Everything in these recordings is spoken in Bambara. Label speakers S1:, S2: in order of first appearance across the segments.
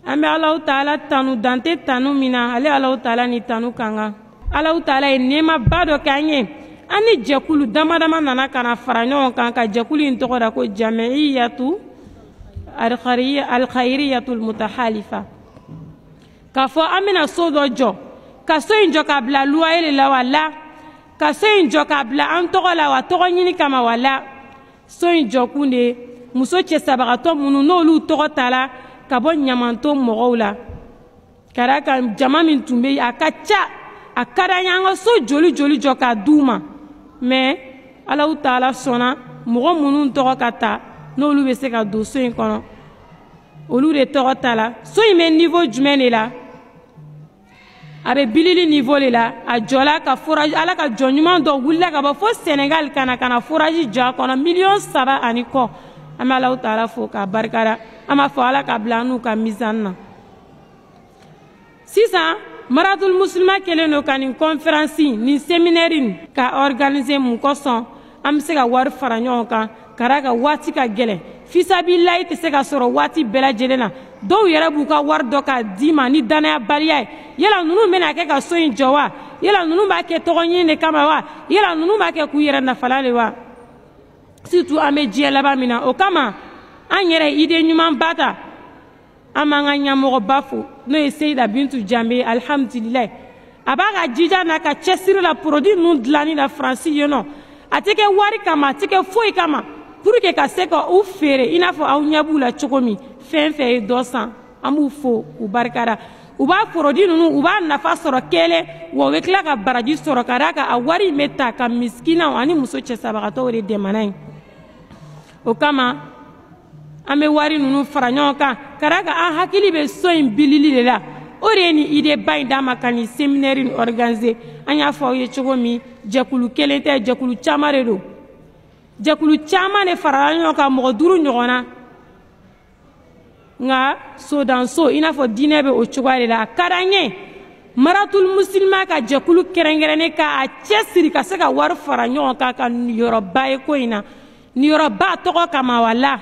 S1: Ambe Allah Ta'ala tanu dante tanu mina ale Allah Ta'ala ni tanu kanga Allah Ta'ala e nema bado kanye ani jekulu damadama nana kana fara ɲɔgɔn kan ka jekulu in tɔgɔ da ko jami'iyatu al-khairiyatul mutahalifa k'a fɔ an bɛna so dɔ jɔ ka so in jɔ k'a bila luwayeli la wala ka so in jɔ k'a bila an tɔgɔ la wa tɔgɔ ɲini kama wala so in jɔkun de muso cɛsabagatɔ minnu n'olu tɔgɔ tala ka bɔ ɲamanto mɔgɔw la kara ka jama min tun bɛ a ka ca a ka d'an ye an ka so joli joli jɔ k'a d'u ma mais Allah Ta'ala sɔnna mɔgɔ minnu tɔgɔ ka ta n'olu bɛ se ka don so in kɔnɔ olu de tɔgɔ ta la so in bɛ niveau jumɛn de la a bɛ bilili niveau de la a jɔla ka forage ala ka jɔ ɲuman dɔ wulila ka bɔ fo Sénégal kana forage jɔ a kɔnɔ 3 ani kɔ an bɛ Allah Ta'ala fo k'a barikada an b'a fɔ ala ka bila n'u ka mizani na sisan maratul muslima kelen do ka nin conférence nin séminaire ka organiser mun kosɔn an bɛ se ka wari fara ɲɔgɔn kan kara ka waati ka gɛlɛn fisabilayi tɛ se ka sɔrɔ waati bɛɛ lajɛlen na dɔw yɛrɛ b'u ka wari dɔ ka di ma ni danayabaliya ye yala ninnu bɛna kɛ ka so in jɔ wa yala ninnu b'a kɛ tɔgɔ ɲini de kama wa yala ninnu b'a kɛ k'u yɛrɛ nafalan de wa surtout an bɛ diɲɛ laban min na o kama an yɛrɛ idée ɲuman ba ta an b'an ka ɲɛmɔgɔba fo n'o ye Seyida Bintu Jambe alhamdulilayi a b'a ka jija n'a ka cɛsiri la produit ninnu dilanni la France yen nɔ a tɛ kɛ wari kama a tɛ kɛ foyi kama pour que ka se ka u feere i n'a fɔ aw ɲɛ b'u la cogo min fɛn fɛn ye dɔ san an b'u fo u barikada u b'a produit ninnu u b'a nafa sɔrɔ kelen wa u bɛ tila ka baraji sɔrɔ ka d'a kan a wari in bɛ ta ka miskinaw ani muso cɛsabagatɔw de dɛmɛ n'a ye o kama an bɛ wari ninnu fara ɲɔgɔn kan ka d'a kan an hakili bɛ so in bilili de la o de ye nin idée ba in d'an ma ka nin séminaire in organiser an y'a fɔ aw ye cogo min jɛkulu kelen tɛ jɛkulu caman de don jɛkulu caman de farala ɲɔgɔn kan mɔgɔ 5 ɲɔgɔn na nka sodanso i n'a fɔ diinɛ bɛ o cogoya de la a ka d'an ye maratul muslima ka jɛkulu kɛrɛnkɛrɛnnen k'a cɛsiri ka se ka wari fara ɲɔgɔn kan ka niyɔrɔba ye ko in na niyɔrɔba tɔgɔ kama wala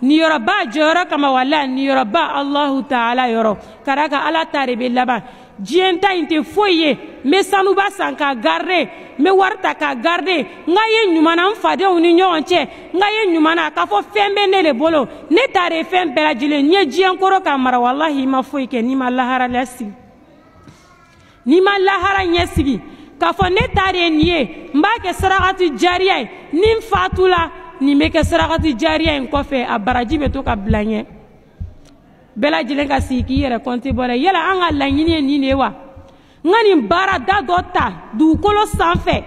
S1: niyɔrɔba jɔyɔrɔ kama wala niyɔrɔba Allahu Ta'ala yɔrɔ ka d'a kan ala ta de bɛ laban diɲɛ ta in tɛ foyi ye n bɛ sanuba san k'a garder n bɛ wari ta k'a garder n ka ye ɲuman na n fadenw ni ɲɔgɔn cɛ n ka ye ɲuman na k'a fɔ fɛn bɛ ne de bolo ne ta de ye fɛn bɛɛ lajɛlen n ye diɲɛ kɔrɔ ka mara walahi i ma foyi kɛ n'i ma lahara lasigi n'i ma lahara ɲɛsigi k'a fɔ ne ta de ye nin ye n b'a kɛ sarakati jariya ye ni n fatula nin bɛ kɛ sarakati jariya in kɔfɛ a baraji bɛ to ka bila n ɲɛ bɛɛ lajɛlen ka sigi k'i yɛrɛ compter bɔ la yala an ka laɲini ye nin de ye wa n ka nin baara da dɔ ta dugukolo sanfɛ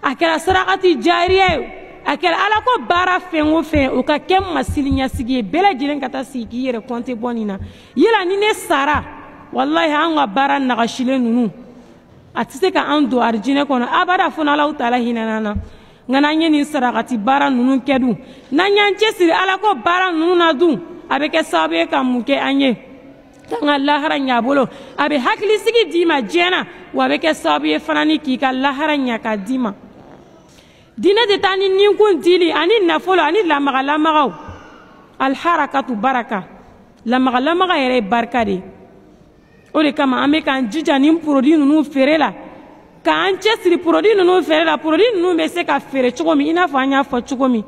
S1: a kɛra sarakati jariya ye a kɛra ala ko baara fɛn o fɛn o ka kɛ masili ɲɛsigi ye bɛɛ lajɛlen ka taa sigi k'i yɛrɛ compter bɔ nin na yala ni ne sara wallahi an ka baara nagasilen ninnu a tɛ se ka an don arijinɛ kɔnɔ abada fo n'Ala Ta'ala hinɛna na nka n'an ye nin sarakati baara ninnu kɛ dun n'an y'an cɛsiri ala ko baara ninnu na dun a bɛ kɛ sababu ye ka mun kɛ an ye k'an ka lahara ɲɛ a bolo a bɛ hakilisigi d'i ma diɲɛ na wa a bɛ kɛ sababu ye fana ni k'i ka lahara ɲɛ k'a d'i ma diinɛ tɛ taa ni ninkun dili ani nafolo ani lamaga-lamagaw alharakatu baraka lamaga-lamaga yɛrɛ ye barika de ye o de kama an bɛ k'an jija nin produit ninnu feere la k'an cɛsiri produit ninnu feere la produit ninnu bɛ se ka feere cogo min i n'a fɔ an y'a fɔ cogo min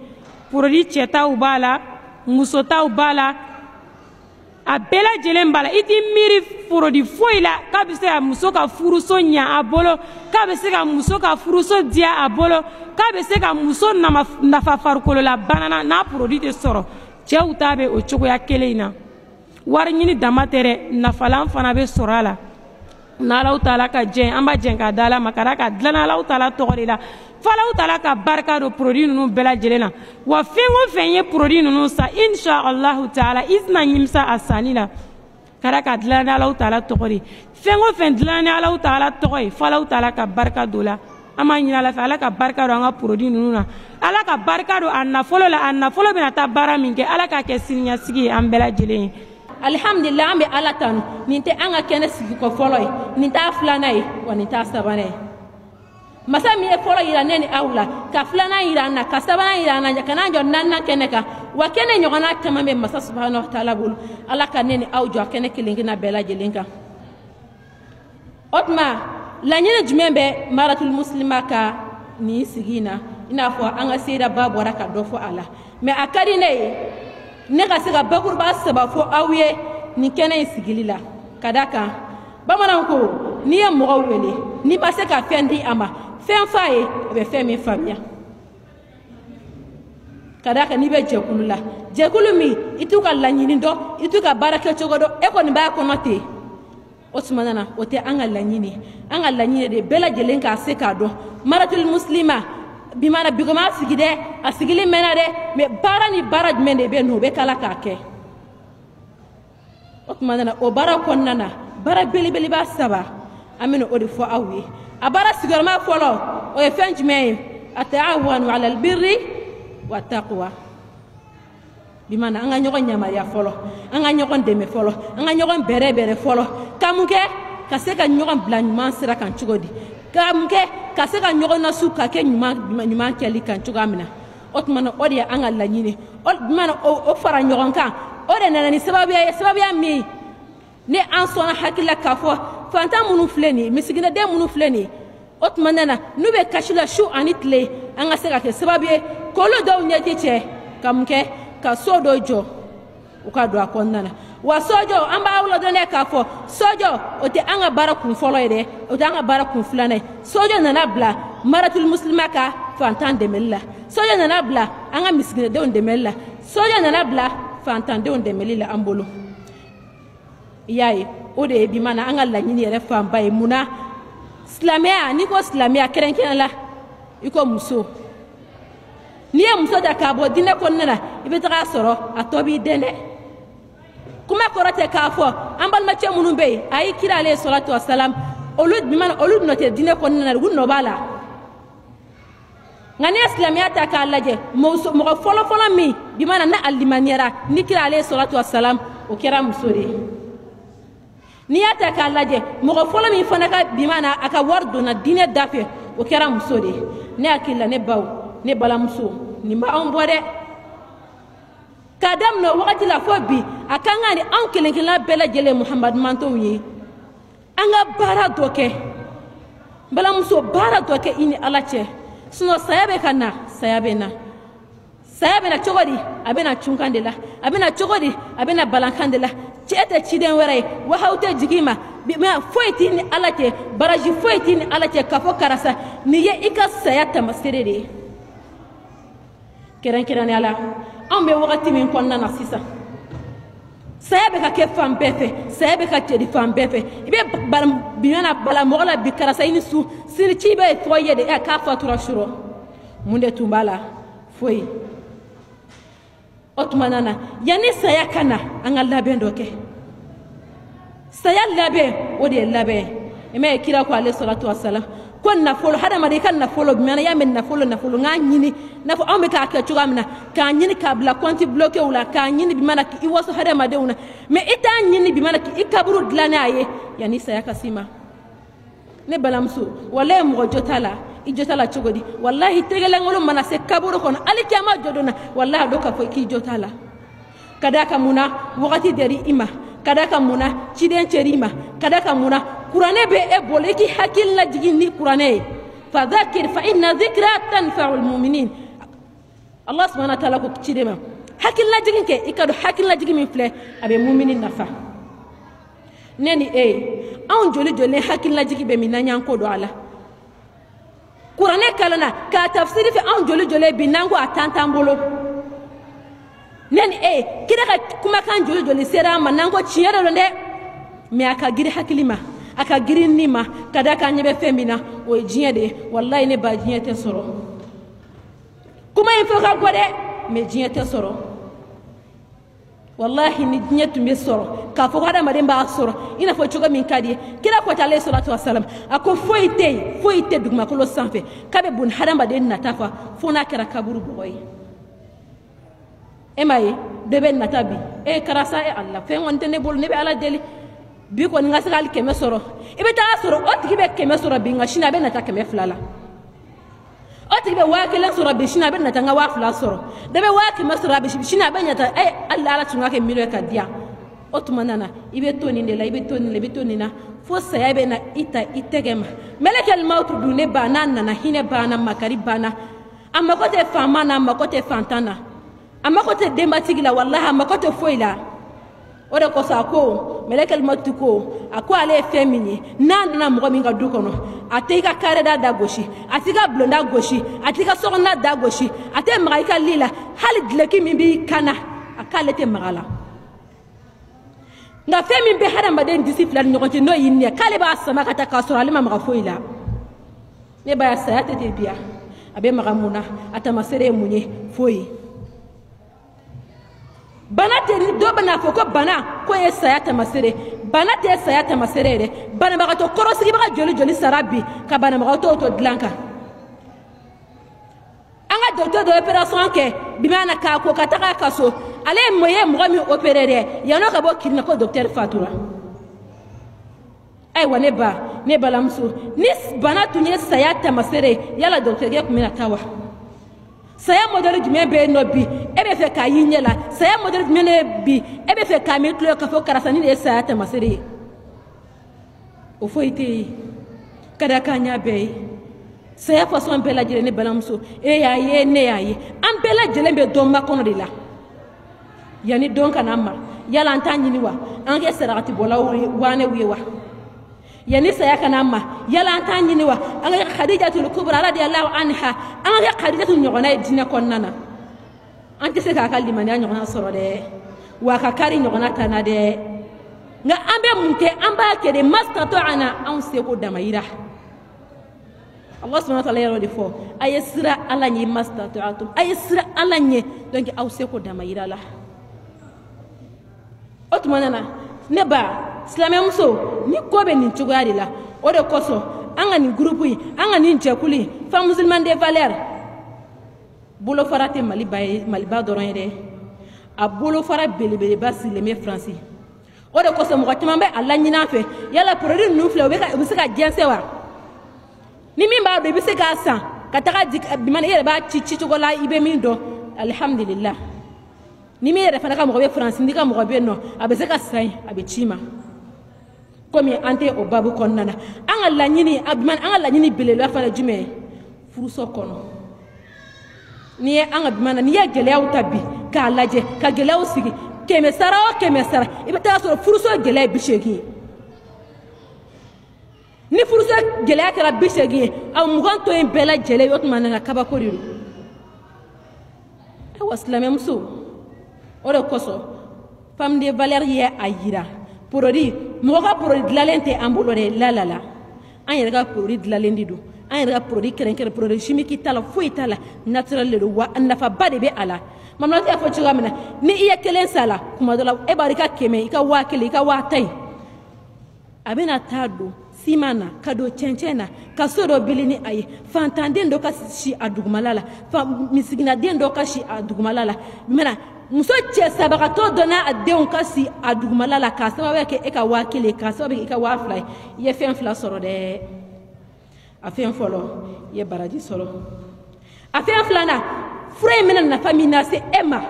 S1: produit cɛtaw b'a la musotaw b'a la a bɛɛ lajɛlen b'a la i t'i miiri produit foyi la k'a bɛ se ka muso ka furuso ɲɛ a bolo k'a bɛ se ka muso ka furuso diya a bolo k'a bɛ se ka muso nafa farikolo la bana na n'a produit tɛ sɔrɔ cɛw ta bɛ o cogoya kelen in na wari ɲini dama tɛ dɛ nafalan fana bɛ sɔrɔ a la n'Ala Ta'ala ka jɛn an b'a jɛn ka da Ala ma ka d'a kan dilanna Ala Ta'ala tɔgɔ de la fo Ala Ta'ala ka barika don produit ninnu bɛɛ lajɛlen na wa fɛn o fɛn ye produit ninnu san insha Allahu Ta'ala i tɛna nimisa a sanni la ka d'a kan dilanna Ala Ta'ala tɔgɔ de fɛn o fɛn dilanna Ala Ta'ala tɔgɔ ye fo Ala Ta'ala ka barika don la an b'a ɲini Ala fɛ Ala ka barika don an ka produit ninnu na Ala ka barika don a nafolo la a nafolo bɛna taa baara min kɛ Ala ka kɛ siniɲɛsigi ye an bɛɛ lajɛlen ye
S2: alhamdulillah an bɛ ala tanu nin tɛ an ka kɛnɛ sigi ko fɔlɔ ye nin t'a filanan ye wa nin t'a sabanan ye masa min ye fɔlɔ yira ne ni aw la ka filanan yira an na ka sabanan yira an na ka n'an jɔ naaninan kɛnɛ kan wa kene ɲɔgɔnna caman bɛ masa subhanahu wa ta'ala bolo ala ka ne ni aw jɔ a kɛnɛ kelen-kelenna bɛɛ lajɛlen kan o tuma laɲini jumɛn bɛ maratul muslima ka nin sigi in na i n'a fɔ an ka sera ba bɔra ka dɔ fɔ a la mais a ka di ne ye ne ka se ka bakuruba saba fɔ aw ye nin kɛnɛ in sigili la ka da kan bamananw ko n'i ye mɔgɔ wele n'i ma se ka fɛn di a ma fɛn f'a ye a bɛ fɛn min faamuya ka da kan n'i bɛ jɛkulu la jɛkulu min i t'u ka laɲini dɔn i t'u ka baara kɛcogo dɔn e kɔni b'a kɔnɔ ten o tuma na o tɛ an ka laɲini de bɛɛ lajɛlen k'a se k'a dɔn maratul muslima bi mana bigoma sigi dɛ a sigili mɛnna dɛ mais baara ni baara jumɛn de bɛ yen nɔ o bɛ kala k'a kɛ o tuma na o baara kɔnɔna na baara belebeleba saba an bɛna o de fɔ aw ye a baara sigiyɔrɔma fɔlɔ o ye fɛn jumɛn ye ataawanu ala albirri wa taqwa bi mana an ka ɲɔgɔn yamaruya fɔlɔ an ka ɲɔgɔn dɛmɛ fɔlɔ an ka ɲɔgɔn bɛrɛ fɔlɔ ka mun kɛ ka se ka ɲɔgɔn bila ɲuman sira kan cogo di ka mun kɛ ka se ka ɲɔgɔn nasu ka kɛ ɲuman kɛli kan cogoya min na o tuma na o de ye an ka laɲini o fara ɲɔgɔn kan o de nana ni sababuya min ne an sɔnna hakili la k'a fɔ fantan minnu filɛ nin ye misiginaden minnu filɛ nin ye o tuma na n'u bɛ kasi la su ani tile an ka se ka kɛ sababu ye k'olu dɔw ɲɛji cɛ ka mun kɛ ka so dɔ jɔ u ka don a kɔnɔna na wa sojɔ an b'a ladɔn k'a fɔ sojɔ o tɛ an ka baara kun fɔlɔ ye dɛ o tɛ an ka baara kun filanan ye sojɔ nana bila maratul muslima ka fantan dɛmɛli la sojɔ nana bila an ka misiginadenw dɛmɛli la sojɔ nana bila fantandenw dɛmɛli la an bolo i y'a ye o de ye bi mana an ka laɲini yɛrɛ fanba ye munna silamɛya n'i ko silamɛya kɛrɛnkɛrɛn la i ko muso n'i ye muso ta k'a bɔ diinɛ kɔnɔna na i bɛ taga sɔrɔ a tɔ b'i den dɛ kuma kɔrɔ tɛ k'a fɔ an balimacɛ minnu bɛ yen a ye kira ale salatu wa salam olu nɔ tɛ diinɛ kɔnɔna na u nɔ b'a la nka n'i ye silamɛya ta k'a lajɛ mɔgɔ fɔlɔ min bi mana ne a limaniyara ni kira ale salatu wa salam o kɛra muso de ye n'i y'a ta k'a lajɛ mɔgɔ fɔlɔ min fana ka bi mana a ka wari donna diinɛ da fɛ o kɛra muso de ye ne hakili la ne baw ne balamuso nin b'anw bɔ dɛ k'a daminɛ o wagati la fɔ bi a kan ka ni anw kelen-kelenna bɛɛ lajɛlen muhamadu mantonw ye an ka baara dɔ kɛ balamuso baara dɔ kɛ i ni ala cɛ sinon saya bɛ ka na saya bɛ na saya bɛ na cogo di a bɛ na cunkan de la a bɛ na cogo di a bɛ na balankan de la cɛ tɛ ciden wɛrɛ ye wahaw tɛ jigin ma foyi t'i ni ala cɛ baraji foyi t'i ni ala cɛ k'a fɔ karisa nin ye i ka saya tamasere de ye kɛrɛnkɛrɛnnenya la anw bɛ wagati min kɔnɔna na sisan saya bɛ ka kɛ fan bɛɛ fɛ saya bɛ ka cɛri fan bɛɛ fɛ i bɛ bala mɔgɔ la bi karisa i ni su sini ci bɛ tɔgɔ ye de k'a fatura surɔ mun de tun b'a la foyi o tuma na yanni saya ka na an ka labɛn dɔ kɛ saya labɛn o de ye labɛn i m'a ye kira ko ale salatu wa salam ko nafolo hadamaden ka nafolo bimana y'a mɛn nafolo ŋa ɲini nafɔ anw bɛ k'a kɛ cogoya min na k'a ɲini k'a bila kɔnti bloquew la k'a ɲini bimana k'i waso hadamadenw na mais i t'a ɲini bimana k'i kaburu dilan n'a ye yanni saya ka s'i ma ne balamuso walahi mɔgɔ jo t'a la i jo t'a la cogo di walahi tɛgɛlɛnkolo mana se kaburu kɔnɔ hali kiyama jɔ don na walahi a dɔn k'a fɔ k'i jo t'a la ka d'a kan mun na wagati dɛri i ma ka d'a kan mun na ciden cɛri i ma ka d'a kan mun na kuranɛ bɛ e bolo i k'i hakili lajigin ni kuranɛ ye fadhakir fa inna dhikra tanfa'ul mu'minin Allah subhanahu wa ta'ala ko ciden ma hakili lajigin kɛ i ka dɔn hakili lajigin min filɛ a bɛ mumini nafa ne ni e anw joli hakili lajigin bɛ min na y'an ko dɔn a la kuranɛ kalanna k'a tafsiri fɛ anw joli bi n'an ko a tan t'an bolo ne ni e kira ka kumakan joli sera an ma n'an ko tiɲɛ de don dɛ mais a ka girin hakili ma a ka girin ni ma ka da k'an ɲɛ bɛ fɛn min na o ye diɲɛ de ye walayi ne ba diɲɛ tɛ sɔrɔ kuma in fɔ ka gɔ dɛ mais diɲɛ tɛ sɔrɔ wallahi ni diɲɛ tun bɛ sɔrɔ k'a fɔ ko hadamaden b'a sɔrɔ i n'a fɔ cogo min ka di ye kira ko alayhi salatu wa salam a ko foyi tɛ dugumakolo sanfɛ k'a bɛ boli hadamaden nata fa fo n'a kɛra kaburu bɔgɔ ye e m'a ye bɛɛ bɛ nata bi karisa Allah fɛn kɔni tɛ ne bolo ne bɛ ala deli bi kɔni ka se ka hali 100 sɔrɔ i bɛ taa sɔrɔ o tigi bɛ 100 sɔrɔ bi nka sini a bɛ nata 200 la o tigi bɛ 1000 sɔrɔ bi sini a bɛ nata n ka 2000 sɔrɔ dɔ bɛ 1000 sɔrɔ bi sini a bɛ nata Allah ala tun ka kɛ million ka diya o tuma nana i bɛ to nin de la i bɛ to nin la i bɛ to nin na fo saya bɛ na i ta i tɛgɛ ma melekɛl mautu dun ne banna nana hinɛ banna makari banna a mako tɛ faama na a mako tɛ fantan na a mako tɛ denbatigi la wallahi a mako tɛ foyi la o de kosɔn a ko melekɛl mautu ko a ko ale ye fɛn min ye n'a nana mɔgɔ min ka du kɔnɔ a tɛ i ka kareda da gosi a tɛ i ka bulonda gosi a tɛ i ka sokɔnɔna da gosi a tɛ maga i ka li la hali dilɛki min b'i kan na a k'ale tɛ maga la nka fɛn min bɛ hadamaden disi fila ni ɲɔgɔn cɛ n'o y'i ɲɛ k'ale b'a sama ka taa k'a sɔrɔ ale ma maga foyi la ne ba ya saya tɛ ten biya a bɛ maga mun na a tamasere ye mun ye foyi bana tɛ ni dɔ bɛna fɔ ko bana ko ye saya tamasere bana tɛ saya tamasere yɛrɛ banabagatɔ kɔrɔsigibaga joli joli sara bi ka banabagatɔw to dilan kan an ka docteur dɔ opération kɛ bi mana k'a ko ka taga ka so ale ye mɔgɔ min opéré dɛ yan'o ka bɔ kirina ko docteur fatura ayiwa ne ba ne balamuso ni bana tun ye saya tamasere yala docteurkɛ tun bɛna taa wa saya modèle jumɛn bɛ yen nɔ bi e bɛ fɛ k'a y'i ɲɛ la saya modèle jumɛn de bi e bɛ fɛ k'a mi tulo k'a fɔ karisa ni de ye saya tamasere ye o foyi tɛ yen ka da k'an y'a bɛɛ ye saya façon bɛɛ lajɛlen ne balamuso e y'a ye ne y'a ye an bɛɛ lajɛlen bɛ dɔn makɔnɔ de la yanni dɔn ka na ma yala an t'a ɲini wa an kɛ sarakati bɔlaw wanew ye wa yanni saya ka na ma yala an t'a ɲini wa an ka Khadijatul Kubra radiyallahu anha an ka Khadijatu ɲɔgɔnna ye diinɛ kɔnɔna na an tɛ se k'a ka limaniya ɲɔgɔnna sɔrɔ dɛ wa a ka kari ɲɔgɔnna ta na dɛ nka an bɛ mun kɛ an b'a kɛ de mastata'ana anw seko damayira Allah subhanahu wa ta'ala yɛrɛ de fɔ a ye sira Ala ɲɛ mastata'atum a ye sira Ala ɲɛ donc aw seko damayira la o tuma na ne ba silamɛmuso ni ko bɛ nin cogoya de la o de kosɔn an ka nin groupe in an ka nin jɛkulu in Femmes musulmanes des valeurs bolofara tɛ Maliba dɔrɔn ye dɛ a bolofara belebeleba sigilen bɛ Faransi o de kosɔn mɔgɔ caman bɛ a laɲini an fɛ yala produit ninnu filɛ u bɛ se ka jɛnsɛn wa ni min b'a dɔn i bɛ se k'a san ka taga di bi mana i yɛrɛ b'a ci cogo la i bɛ min dɔn alhamdulillah ni min yɛrɛ fana ka mɔgɔ bɛ Faransi ni ka mɔgɔ bɛ yen nɔ a bɛ se ka san a bɛ ci ma komi an tɛ o babu kɔnɔna na an ka laɲini belebeleba fana jumɛn ye furuso kɔnɔ n'i ye an ka bi mana n'i ye gɛlɛyaw ta bi k'a lajɛ ka gɛlɛyaw sigi 100 sara o 100 sara i bɛ taa sɔrɔ furuso gɛlɛya ye 80 ye ni furuso gɛlɛya kɛra 80 ye a 20 tɔ in bɛɛ lajɛlen o tuma na kabako de don ayiwa silamɛmuso o de kosɔn Femmes des valeurs ye a yira produit mɔgɔ ka produit dilanlen tɛ an bolo dɛ la an yɛrɛ ka produit dilanlen de don an yɛrɛ ka produit kɛrɛnkɛrɛn produit chimique t'a la foyi t'a la naturel de don wa nafaba de bɛ a la mamanatɔ y'a fɔ cogoya min na ni i ye 1 san a la kuma dɔ la e b'a dɔn i ka 100 i ka 1000 i ka 1010 a bɛna taa don siman na ka don cɛncɛn na ka so dɔ bili ni a ye fantanden dɔ ka si a dugumala la misiginaden dɔ ka si a dugumala la mɛna muso cɛ sabagatɔ dɔ n'a denw ka si a dugumala la k'a sababu kɛ e ka 1000 k'a sababu kɛ i ka 2000 ye i ye fɛn 2 sɔrɔ dɛ a fɛn fɔlɔ i ye baraji sɔrɔ a fɛn 2nan fura in bɛna nafa min lase e ma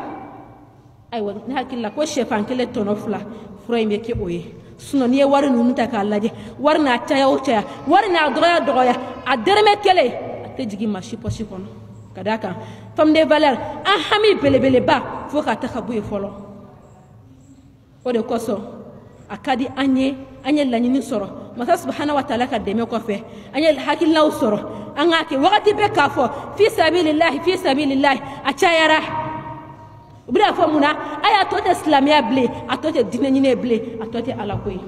S2: ayiwa ne hakili la ko sɛfan 1 tɔnɔ 2 fura in bɛ kɛ o ye sinon n'i ye wari ninnu ta k'a lajɛ wari n'a caya o caya wari n'a dɔgɔya a dɛrɛmɛ 1 a tɛ jigin maa si poche kɔnɔ ka d'a kan Femmes des valeurs an hami belebeleba fo ka ta ka bɔ yen fɔlɔ o de kosɔn a ka di an ye laɲini sɔrɔ masa subhanahu wa ta'ala ka dɛmɛ kɔfɛ an ye hakilinaw sɔrɔ an k'a kɛ wagati bɛɛ k'a fɔ fi sabilillahi a cayara u bɛna fɔ mun na a y'a tɔ tɛ silamɛya bilen a tɔ tɛ diinɛ ɲini bilen a tɔ tɛ ala ko ye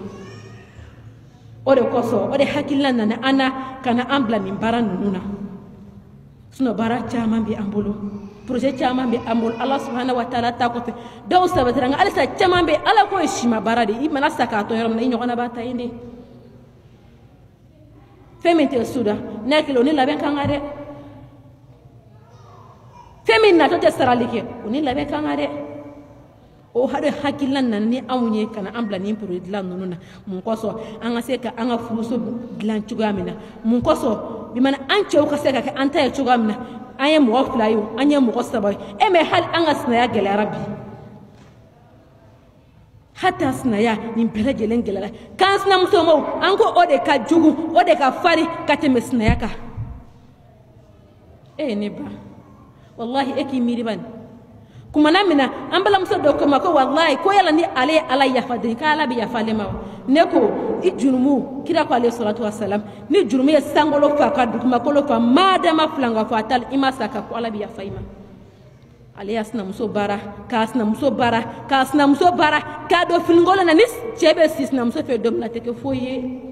S2: o de kosɔn o de hakilina nana an na ka na an bila nin baara ninnu na sinon baara caman bɛ an bolo projet caman bɛ an bolo ala subhanahu wa ta'ala ta kɔfɛ dɔw sabatira nka halisa caman bɛ ala ko ye sima baara de i mana sa k'a to yɔrɔ min na i ɲɔgɔnna b'a ta yen de fɛn min tɛ suda ne hakili o ni labɛn kan ka dɛ fɛn min natɔ tɛ sarali kɛ o ni labɛn kan ka dɛ o hade hakilina nana ni anw ye kana an bila nin produit dilan ninnu na mun kosɔn an ka se ka an ka furuso dilan cogoya min na mun kosɔn bi mana an cɛw ka se ka kɛ an ta ye cogoya min na an ye mɔgɔ 2 ye an ye mɔgɔ 3 ye mais hali an ka sinaya gɛlɛyara bi hatta sinaya nin bɛɛ lajɛlen gɛlɛyara k'an sinamuso ma an ko o de ka jugu o de ka fari ka tɛmɛ sinaya kan ne ba wallahi e k'i miiri bani kumana mina an balamuso dɔ ko ma ko wallahi ko yala ni ale ye ala yafaden ka ala bɛ yafa ale ma ne ko i jurumu kira ko alayhi salatu wassalam ni jurumu ye sankolo fa ka dugumakolo fa madama filanga fɔ a tali i ma sa ka ko ala bɛ yafa i ma ale y'a sinamuso baara k'a sinamuso baara k'a sinamuso baara k'a don finikolo na ni cɛ bɛ si sinamuso fɛ don min na a tɛ kɛ foyi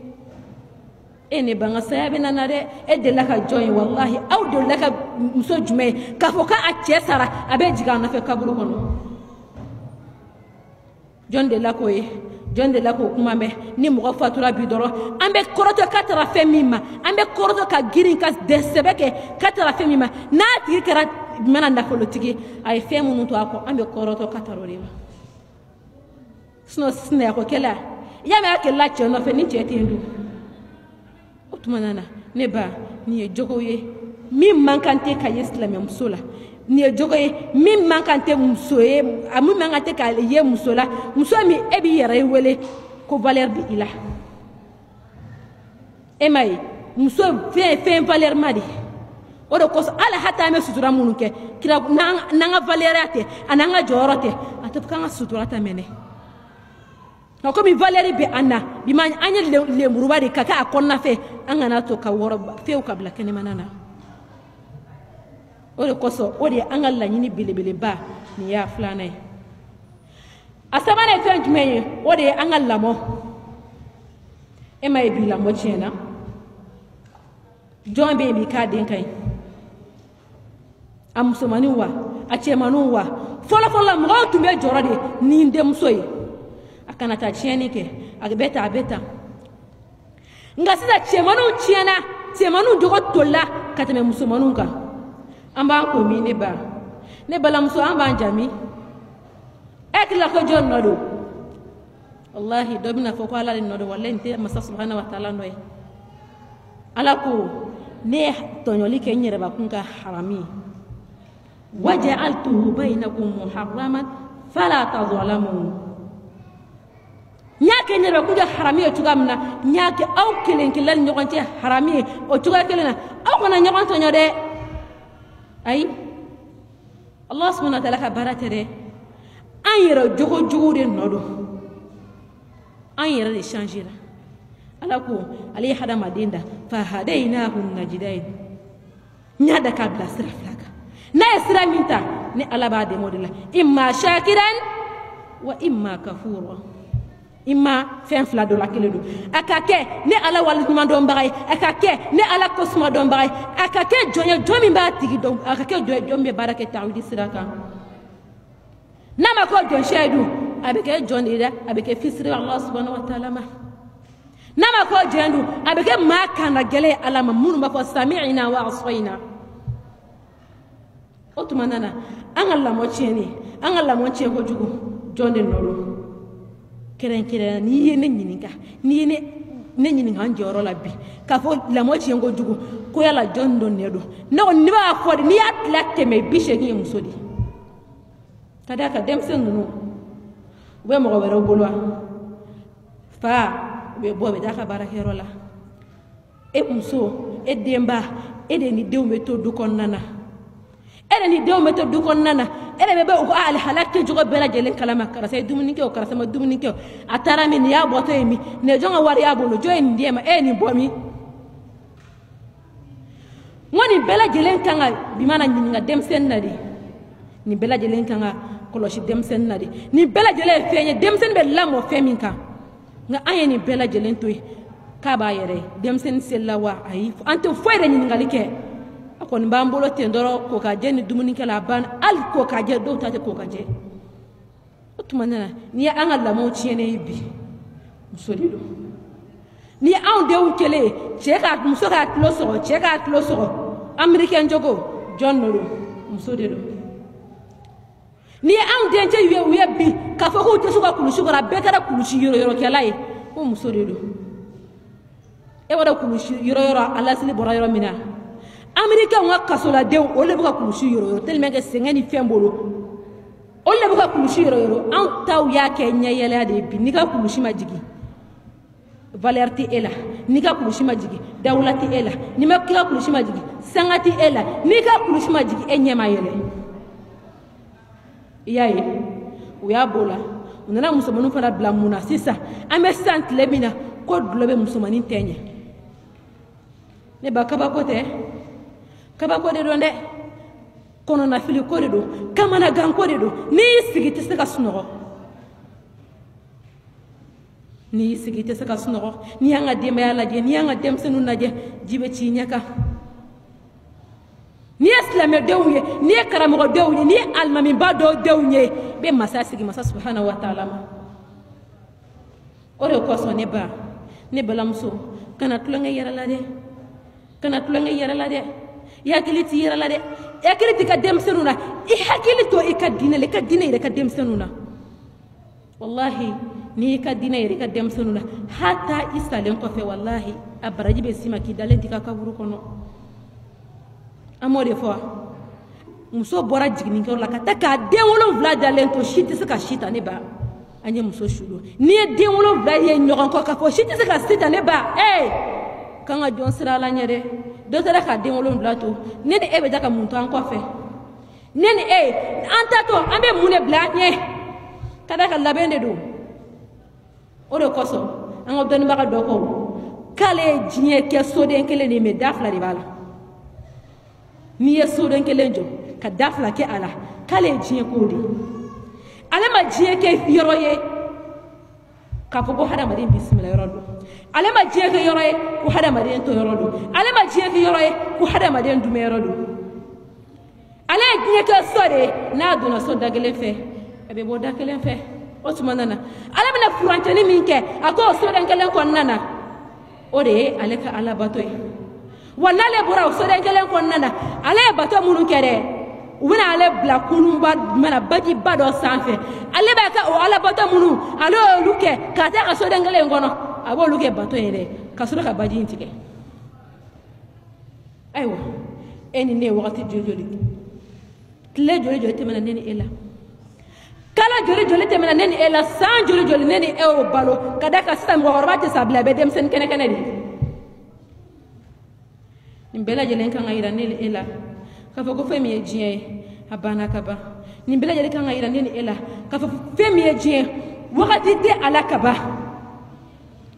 S2: ye ne ba n ka saya bɛ na na dɛ e delila ka jɔn ye wallahi aw delila ka muso jumɛn ye k'a fɔ k'a cɛ sara a bɛ jigin a nɔfɛ kaburu kɔnɔ jɔn delila k'o ye jɔn delila k'o kuma mɛn ni mɔgɔ fatura bi dɔrɔn an bɛ kɔrɔtɔ k'a taara fɛn min ma an bɛ kɔrɔtɔ ka girin ka sɛbɛ kɛ k'a taara fɛn min ma n'a tigi kɛra mana nafolotigi a ye fɛn minnu to a kɔ an bɛ kɔrɔtɔ k'a taara o de ma sinayakokɛla y'a mɛn a kɛlɛla cɛ nɔfɛ ni cɛ tɛ yen dun o tuma na ne ba nin ye jogo ye min man kan tɛ ka ye silamɛmuso la nin ye jogo ye min man kan tɛ muso ye a min man kan tɛ ka ye muso la muso min e b'i yɛrɛ wele ko valeur bɛ i la e ma ye muso fɛn valeur ma de o de kosɔn ala hatta an bɛ sutura minnu kɛ kira n'an ka valeur tɛ a n'an ka jɔyɔrɔ tɛ a tɛ fɔ k'an ka sutura ta mɛnɛ nka komi valeur bɛ an na bi ma an ye lemuruba de ka kɛ a kɔnɔna fɛ an kana to ka wɔrɔ fewu ka bila kɛnɛmana na o de kosɔn o de ye an ka laɲini belebeleba nin y'a 2nan ye a 3nan ye fɛn jumɛn ye o de ye an ka lamɔ e ma ye bi lamɔ tiɲɛna jɔn bɛ yen bi k'a den ka ɲi a musomaninw wa a cɛmaninw wa fɔlɔfɔlɔ mɔgɔw tun bɛ jɔrɔ de ni n denmuso ye a kana taa tiɲɛni kɛ a bɛ tan a bɛ tan nka sisan cɛmaninw tiɲɛna cɛmaninw jogo tolila ka tɛmɛ musomaninw kan an b'an ko min ne balamuso an b'an jami e hakilila ko jɔn nɔ don wallahi dɔ bɛna fɔ ko ala de nɔ don wallahi n tɛ masa subhanahu wa taala nɔ ye ala ko ne ye tɔɲɔli kɛ n yɛrɛbakun ka harami waja'altuhu bainakum muharraman fala tazalamu n y'a kɛ n yɛrɛbakun kɛ harami ye cogoya min na n y'a kɛ aw kelen kelen ni ɲɔgɔn cɛ harami ye o cogoya kelen na aw kana ɲɔgɔn tɔɲɔ dɛ ayi Allah subhanahu wa ta'ala ka baara tɛ dɛ an yɛrɛ jogo jugu de nɔ don an yɛrɛ de changer la ala ko ale ye hadamaden da fa hadaynahu najdayn nya da ka bila sira fila kan n'a ye sira min ta ni ala b'a dɛmɛ o de la imma shakiran wa imma kafura imma fɛn fila dɔ la kelen don a ka kɛ ne ala waliɲuman dɔnbaga ye a ka kɛ ne ala kosuma dɔnbaga ye a ka kɛ jɔn ye jɔn min b'a tigi dɔn a ka kɛ jɔn bɛ baara kɛ tawhidi sira kan n'a ma ko jɔn shahidu a bɛ kɛ jɔn de ye dɛ a bɛ kɛ fisiri Allah subhanahu wa ta'ala ma n'a ma ko jɛn dun a bɛ kɛ maa kana gɛlɛ ala ma minnu b'a fɔ sami'ina wa asayna o tuma nana an ka lamɔ tiɲɛni an ka lamɔ tiɲɛ kojugu jɔn de nɔ don kɛrɛnkɛrɛnya n'i ye ne ɲininka n'i ye ne ɲininka an jɔyɔrɔ la bi k'a fɔ lamɔ tiɲɛ kojugu ko yala jɔn dɔ nɛ don ne ko ne b'a fɔ de n'i y'a tila kɛmɛ 80 ye muso de ka d'a kan denmisɛnnin ninnu u bɛ mɔgɔ wɛrɛw bolo wa fa u bɛ bɔ u bɛ taa ka baarakɛyɔrɔ la e muso e denba e de ni denw bɛ to du kɔnɔna na e de ni denw bɛ to du kɔnɔna na e de bɛ u ka alihala kɛcogo bɛɛ lajɛlen kalama karisa ye dumuni kɛ o karisa ma dumuni kɛ o a taara min nin y'a bɔtɔ ye min nin ye jɔn ka wari y'a bolo jɔn ye nin di e ma e ye nin bɔ min n ko nin bɛɛ lajɛlen kan ka bi mana ɲininka denmisɛnnin na de nin bɛɛ lajɛlen kan ka kɔlɔsi denmisɛnnin na de nin bɛɛ lajɛlen ye fɛn ye denmisɛnnin bɛ lamɔ fɛn min kan nka an ye nin bɛɛ lajɛlen to yen k'a b'a yɛrɛ ye denmisɛnnin selila wa ayi an tɛ foyi de ɲininkali kɛ a kɔni b'an bolo ten dɔrɔn ko ka jɛ ni dumunikɛ la a banna hali ko ka jɛ dɔw ta tɛ ko ka jɛ o tuma nana n'i ye an ka lamɔw tiɲɛnen ye bi muso de don n'i ye anw denw kelen ye cɛ ka muso k'a tulo sɔgɔ cɛ k'a tulo sɔgɔ amerikɛn jogo jɔn de don muso de don n'i ye anw dencɛ u ye bi k'a fɔ k'u tɛ se ka kulusi kɔrɔ a bɛɛ kɛra kulusi yɔrɔyɔrɔkɛla ye ko muso de don e wada kulusi yoro yoro ala sili bora yoro mina amerika wa kasola de o le buka kulusi yoro yoro tellement que sengani fembolo o le buka kulusi yoro yoro an taw ya ke nyayela de bi ni ka kulusi majigi valeur ti ela ni ka kulusi majigi dawlati ela ni ma ka kulusi majigi sangati ela ni ka kulusi majigi e nyema yele yaye o ya bola onana musomanu fara bla muna sisa ame sant lemina ko dlobe musomanin tenye ne ba kaba ko de do nde kono na fili ko de do kamana gan ko de do ni sigiti se ka sunogo ni sigiti se ka sunogo ni anga dembe ala je ni anga dem senu na je jibe ci nyaka ni islame dewye ni karamo dewye ni almami ba do dewye be masasigi masa subhanahu wa ta'ala ma ore ko so ne balamso kana tulanga yarala de ya kiliti yarala de ya kiliti ka dem senuna I hakilito I ka dinale ka dinere ka dem senuna wallahi ni ka dinere ka dem senuna hatta isalen ko fe wallahi abaraji be sima ki dalen tika kaburu kono amore fo muso bora jigni ko la kata ka den wolon vla dalen to shiti se ka shita ne ba anye muso shulo ni den wolon vla ye nyogon ko ka fo shiti se ka shita ne ba kanga jon sira la nyere do tara ka den wolon vla to ne de ebe daka muntu an ko fe ne ni anta to ambe mune bla nye kada ka labende do o de koso an ko don ba ka do ko kale jinye ke so den kele ni me dafla di bala ni yeso den kele jo ka dafla ke ala kale jinye ko di ale ma jinye ke yoro ye ka ko hada madin bismillah yoro do ale ma jinye ke yoro ye ko hada madin to yoro do ale ma jinye ke yoro ye ko hada madin du me yoro do ale jinye ke so de na do na so dagele fe ebe bo dagele fe o tumanana ale bena furantani min ke ako so den kele ko nana o de ale ka ala batoy wala le bora so den kele ko nana ale bato munu kere ubena ale bla kulumba mana baji bado sanfe ale ba ka o ala bato munu ale luke ka ta ka so den kele ngono abo luke bato yere ka so ka baji intike aywa eni ne wakati jojoli tle joli temana neni ela kala joli temana neni ela san joli neni o balo kada ka sita mo hormati sabla be dem sen kene di nimbela jelen kan ayira neni ela ka fa ko femi ejie abana kaba nimbela jelen kan ayira neni ela ka fa femi ejie wakati de ala kaba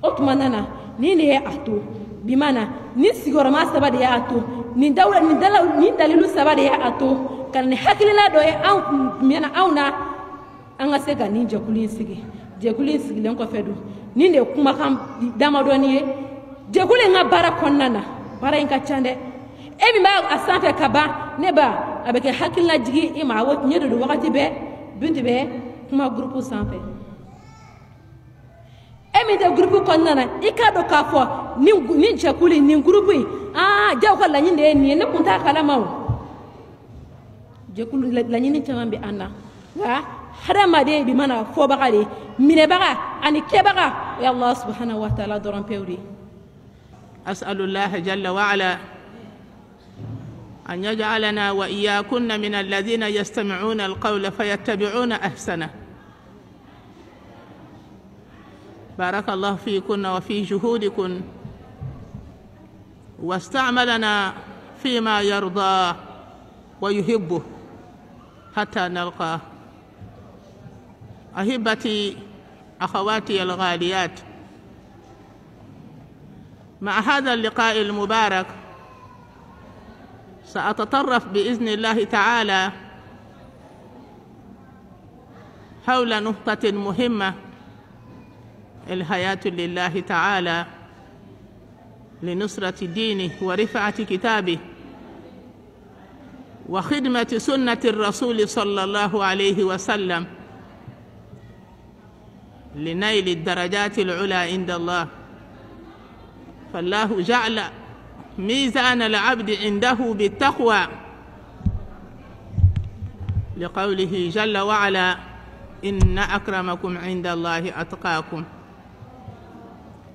S2: otmanana nini ya ato bimana ni sigorama sabade ya ato ni dawla ni dalilu sabade ya ato kan hakilina do ya an miana auna anga sega ni jekulin sigi len ko fedu ni ne kuma kan dama do ni jekulin nga bara konnana bara inka chande ebi ma asafe kaba ne ba abeke hakilina jigi ima wot nyedo do wakati be binti be kuma groupe sanfe emi de groupe konnana ikado ka fo ni jekulin ni groupe jaw ka la nyinde ni ne kunta kala maw jekulin la nyinde tamambe anna wa haramade bi mana fo bagare mine baga ani kebaga ya Allah subhanahu wa ta'ala doron pewri
S3: as'alullah jalla wa ala an yaj'alana wa iyyakunna min alladhina yastami'una alqawla fayattabi'una ahsana barakallahu fikunna wa fi juhudikum واستعملنا فيما يرضى ويحبه حتى نلقاه أحبتي أخواتي الغاليات مع هذا اللقاء المبارك سأتطرف بإذن الله تعالى حول نقطة مهمة الحياة لله تعالى لنصرة دينه ورفعة كتابه وخدمة سنة الرسول صلى الله عليه وسلم لنيل الدرجات العلى عند الله فالله جعل ميزان العبد عنده بالتقوى لقوله جل وعلا إن أكرمكم عند الله أتقاكم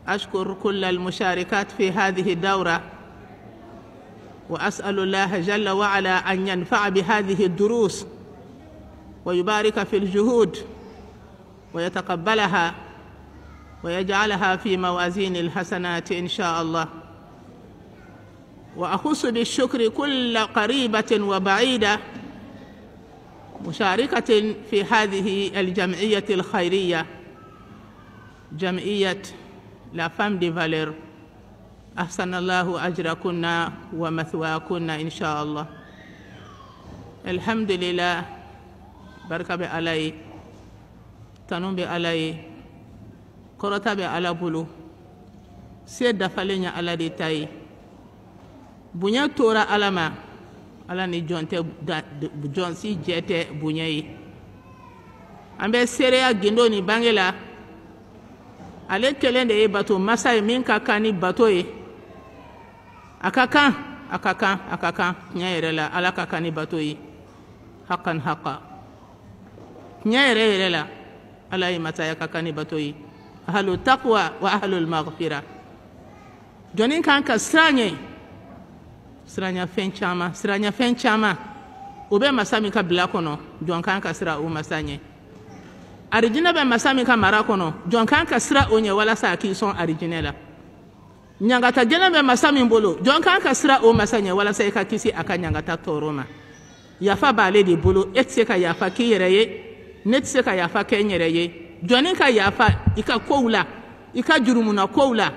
S3: أشكر كل المشاركات في هذه الدورة، وأسأل الله جل وعلا أن ينفع بهذه الدروس ويبارك في الجهود ويتقبلها ويجعلها في موازين الحسنات إن شاء الله. وأخص بالشكر كل قريبة وبعيدة مشاركة في هذه الجمعية الخيرية، جمعية لا فام دي فالير. أحسن الله أجركن ومثواكن إن شاء الله. الحمد لله، بركة بألي، تنوم بألي، كرتا بألا بلو، سيد فلين على دي تاي، بنيا تورا ألما ala ni jonsi jete bunyayi ambe sereya gindo ni bangela ale kelende e bato masai min ka kani bato e akakan nyere la ala ka kani bato yi haqqan haqqa nyere la ala yi mataya ka kani bato yi ahlu taqwa wa ahlu maghfira jonin kan ka siranya fen chama o be masami ka bila kono jon kan ka sira o masanye arijina be masami ka mara kono jon kan ka sira o nye wala sa ki son arijina la nyangata jena be masami bolo jon kan ka sira o masanye wala sa ka kisi aka nyangata toroma yafa bale de bolo etse ka yafa ki yereye netse ka yafa ke nyereye joni ka yafa ika koula ika jurumuna koula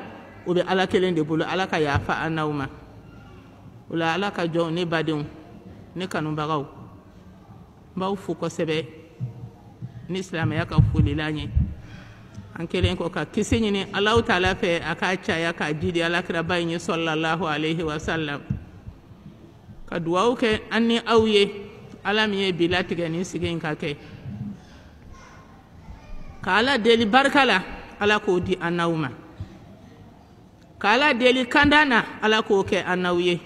S3: o be ala kelen de bolo ala ka yafa anauma wala ala ka jɔn ne badenw ne kanubagaw b'aw fo kosɛbɛ ni silamɛya ka foli la ɲɛ an kelen kɔ ka kisi ɲini Allahu taala fɛ a ka caya ka jidi alakira ba ɲɛ sallallahu alaihi wasallam ka duwawu kɛ an ni aw ye ala min ye bi latigɛ ni sigi in ka kɛ ka ala deli barika la ala k'o di an n'aw ma ka ala deli kanda na ala k'o kɛ an n'aw ye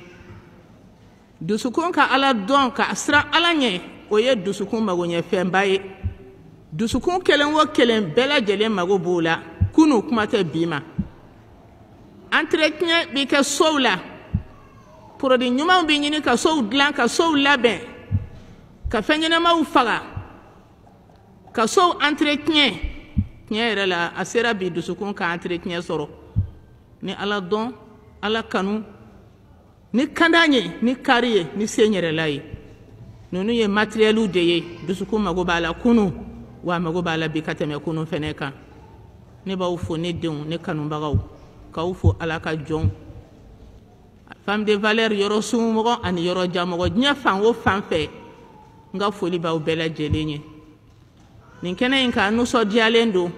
S3: dusukun ka ala dɔn ka sira ala ɲɛ o ye dusukun mago ɲɛ fɛnba ye dusukun kelen o kelen bɛɛ lajɛlen mago b'o la kunu kuma tɛ bi ma entretien bi kɛ sow la produit ɲumanw bi ɲini ka sow dilan ka sow labɛn ka fɛn ɲɛnamaw faga ka sow entretien tiɲɛ yɛrɛ la a sera bi dusukun ka entretien sɔrɔ ni ala dɔn ala kanu ni kandanye ni kariye ni senyerela yi nunu ye materielu de ye dusukun mago bala kunu wa mago bala bi kateme kunu fene kan ne b'aw fo ne denw ne kanubagaw k'aw fo ala ka jɔn femme de valeur yɔrɔ sumɔgɔ ani yɔrɔ jamɔgɔ diɲɛ fan o fan fɛ n ka foli b'aw bɛɛ lajɛlen ye nin kɛnɛ in ka nusɔdiyalen don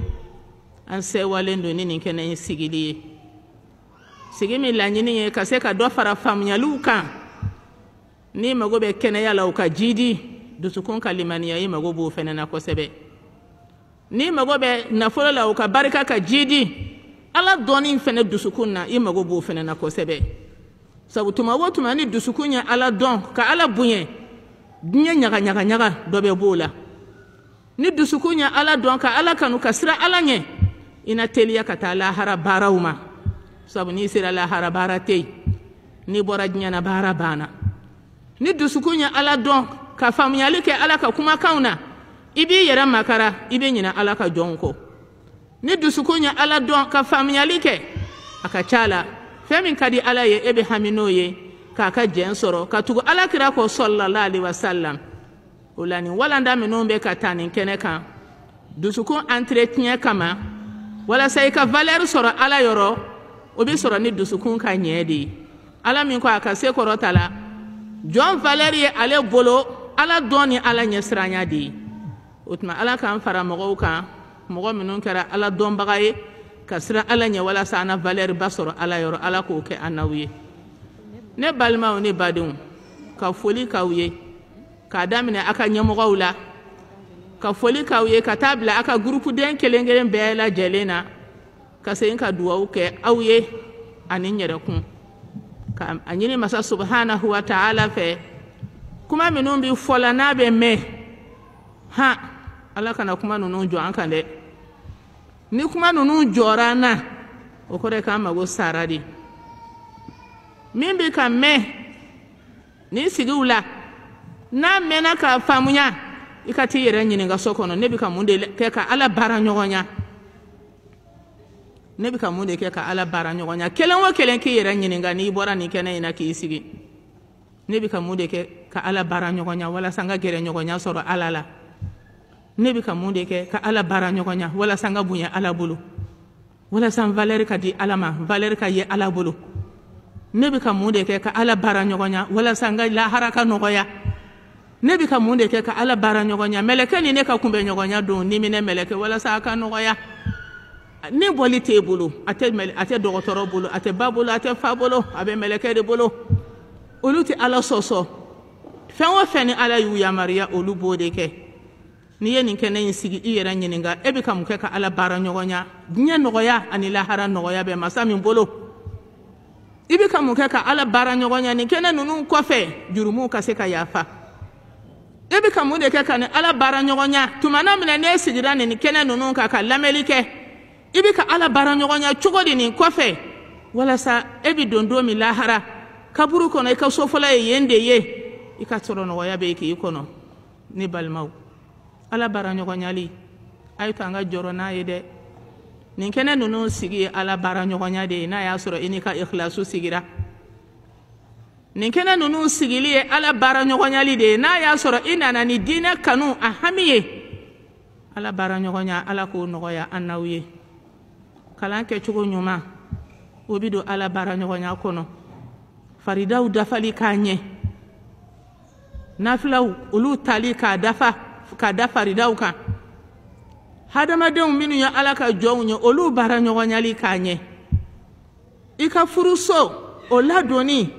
S3: an sɛwalen don ni nin kɛnɛ in sigili ye sigi min laɲini ye ka se ka dɔ fara faamuyaliw kan ni mago bɛ kɛnɛya la u ka jidi dusukun ka limaniya i mago b'o fɛnɛ na kosɛbɛ ni mago bɛ nafolo la u ka barika ka jidi ala dɔɔni fɛnɛ dusukun na i mago b'o fɛnɛ na kosɛbɛ sabu tuma o tuma ni dusukun ye ala dɔn ka ala bonya diɲɛ ɲaga dɔ bɛ b'o la ni dusukun ye ala dɔn ka ala kanu ka sira ala ɲɛ i na teliya ka taa lahara baaraw ma sabu ni sera lahara baara tɛ yen ni bɔra diɲɛ na baara banna ni dusukun ye ala dɔn ka faamuyali kɛ ala ka kumakanw na i b'i yɛrɛ makara i bɛ ɲinɛ ala ka jɔnw kɔ ni dusukun ye ala dɔn ka faamuyali kɛ a ka ca la fɛn min ka di ala ye e bɛ hami n'o ye k'a ka jɛn sɔrɔ ka tugu ala kira kɔ sallallahu alaihi wasallam o la nin walanda minnu bɛ ka taa nin kɛnɛ kan dusukun entretien kama walasa i ka valeur sɔrɔ ala yɔrɔ o bɛ sɔrɔ ni dusukun ka ɲɛ de ye ala min ko a ka se kɔrɔta la jɔn valeur ye ale bolo ala dɔn ni ala ɲɛsiranya de ye o tuma ala k'an fara mɔgɔw kan mɔgɔ minnu kɛra ala dɔnbaga ye ka sira ala ɲɛ walasa an na valeur ba sɔrɔ ala yɔrɔ ala k'o kɛ an n'aw ye ne balimaw ne badenw ka foli k'aw ye k'a daminɛ a ka ɲɛmɔgɔw la ka foli k'aw ye ka taa bila a ka gurupuden kelen kelen bɛɛ lajɛlen na ka segin ka duwawu kɛ aw ye ani n yɛrɛ kun ka a ɲini masa subhanahu wa ta'ala fɛ kuma minnu bi fɔla n'a bɛ mɛn ala kana kuma ninnu jɔ an kan dɛ ni kuma ninnu jɔra an na o kore ka mago sara de min bi ka mɛ ni sigiw la n'a mɛnna ka faamuya i ka t'i yɛrɛ ɲininka so kɔnɔ ne bi ka mun de kɛ ka Ala baara ɲɔgɔnya ne bi ka mun de kɛ ka Ala baara ɲɔgɔnya kelen o kelen k'i yɛrɛ ɲininka n'i bɔra nin kɛnɛ in na k'i sigi ne bi ka mun de kɛ ka Ala baara ɲɔgɔnya walasa n ka gɛrɛ ɲɔgɔnya sɔrɔ Ala la ne bi ka mun de kɛ ka Ala baara ɲɔgɔnya walasa n ka bonya Ala bolo walasa n valeur ka di Ala ma valeur ka ye Ala bolo ne bi ka mun de kɛ ka Ala baara ɲɔgɔnya walasa n ka lahara ka nɔgɔya ne bi ka mun de kɛ ka Ala baara ɲɔgɔnya mɛlɛkɛ ni ne ka kunbɛ ɲɔgɔnya don ni minɛ mɛlɛkɛ walasa a ka nɔgɔya ne bɔli t'e bolo a tɛ dɔgɔtɔrɔ bolo a tɛ ba bolo a tɛ fa bolo a bɛ mɛlɛkɛ de bolo olu tɛ Ala sɔsɔ fɛn o fɛn ni Ala y'u yamariya olu b'o de kɛ n'i ye nin kɛnɛ in sigi i yɛrɛ ɲininka e bi ka mun kɛ ka Ala baara ɲɔgɔnya diɲɛ nɔgɔya ani lahara nɔgɔya bɛ masa min bolo i bi ka mun kɛ ka Ala baara ɲɔgɔnya nin kɛnɛ ninnu kɔfɛ jurumuw ka se ka yafa i bi ka mun de kɛ ka ni Ala baara ɲɔgɔnya tumana minɛ ne sigira nin kɛnɛ ninnu kan ka lamɛnli kɛ i bi ka Ala baara ɲɔgɔnya cogo di nin kɔfɛ walasa e bi don min lahara kaburu kɔnɔ i ka sofɔla ye yen de ye i ka sɔrɔ nɔgɔya bɛ k'i kɔnɔ ne balimaw Ala baara ɲɔgɔnyali a ye to an ka jɔrɔ n'a ye dɛ nin kɛnɛ ninnu sigi ye Ala baara ɲɔgɔnya de ye n'a y'a sɔrɔ i n'i ka ikhlasu sigira nin kɛnɛ ninnu sigili ye Ala baara ɲɔgɔnyali de ye n'a y'a sɔrɔ i nana ni diinɛ kanu a hami ye Ala baara ɲɔgɔnya Ala k'o nɔgɔya an n'aw ye kalan kɛcogo ɲuman o bi don Ala baara ɲɔgɔnya kɔnɔ faridaw dafali k'a ɲɛ nafilaw olu tali k'a dafa faridaw kan hadamadenw minnu ye Ala ka jɔnw ye olu baara ɲɔgɔnyali k'a ɲɛ i ka furuso o ladonni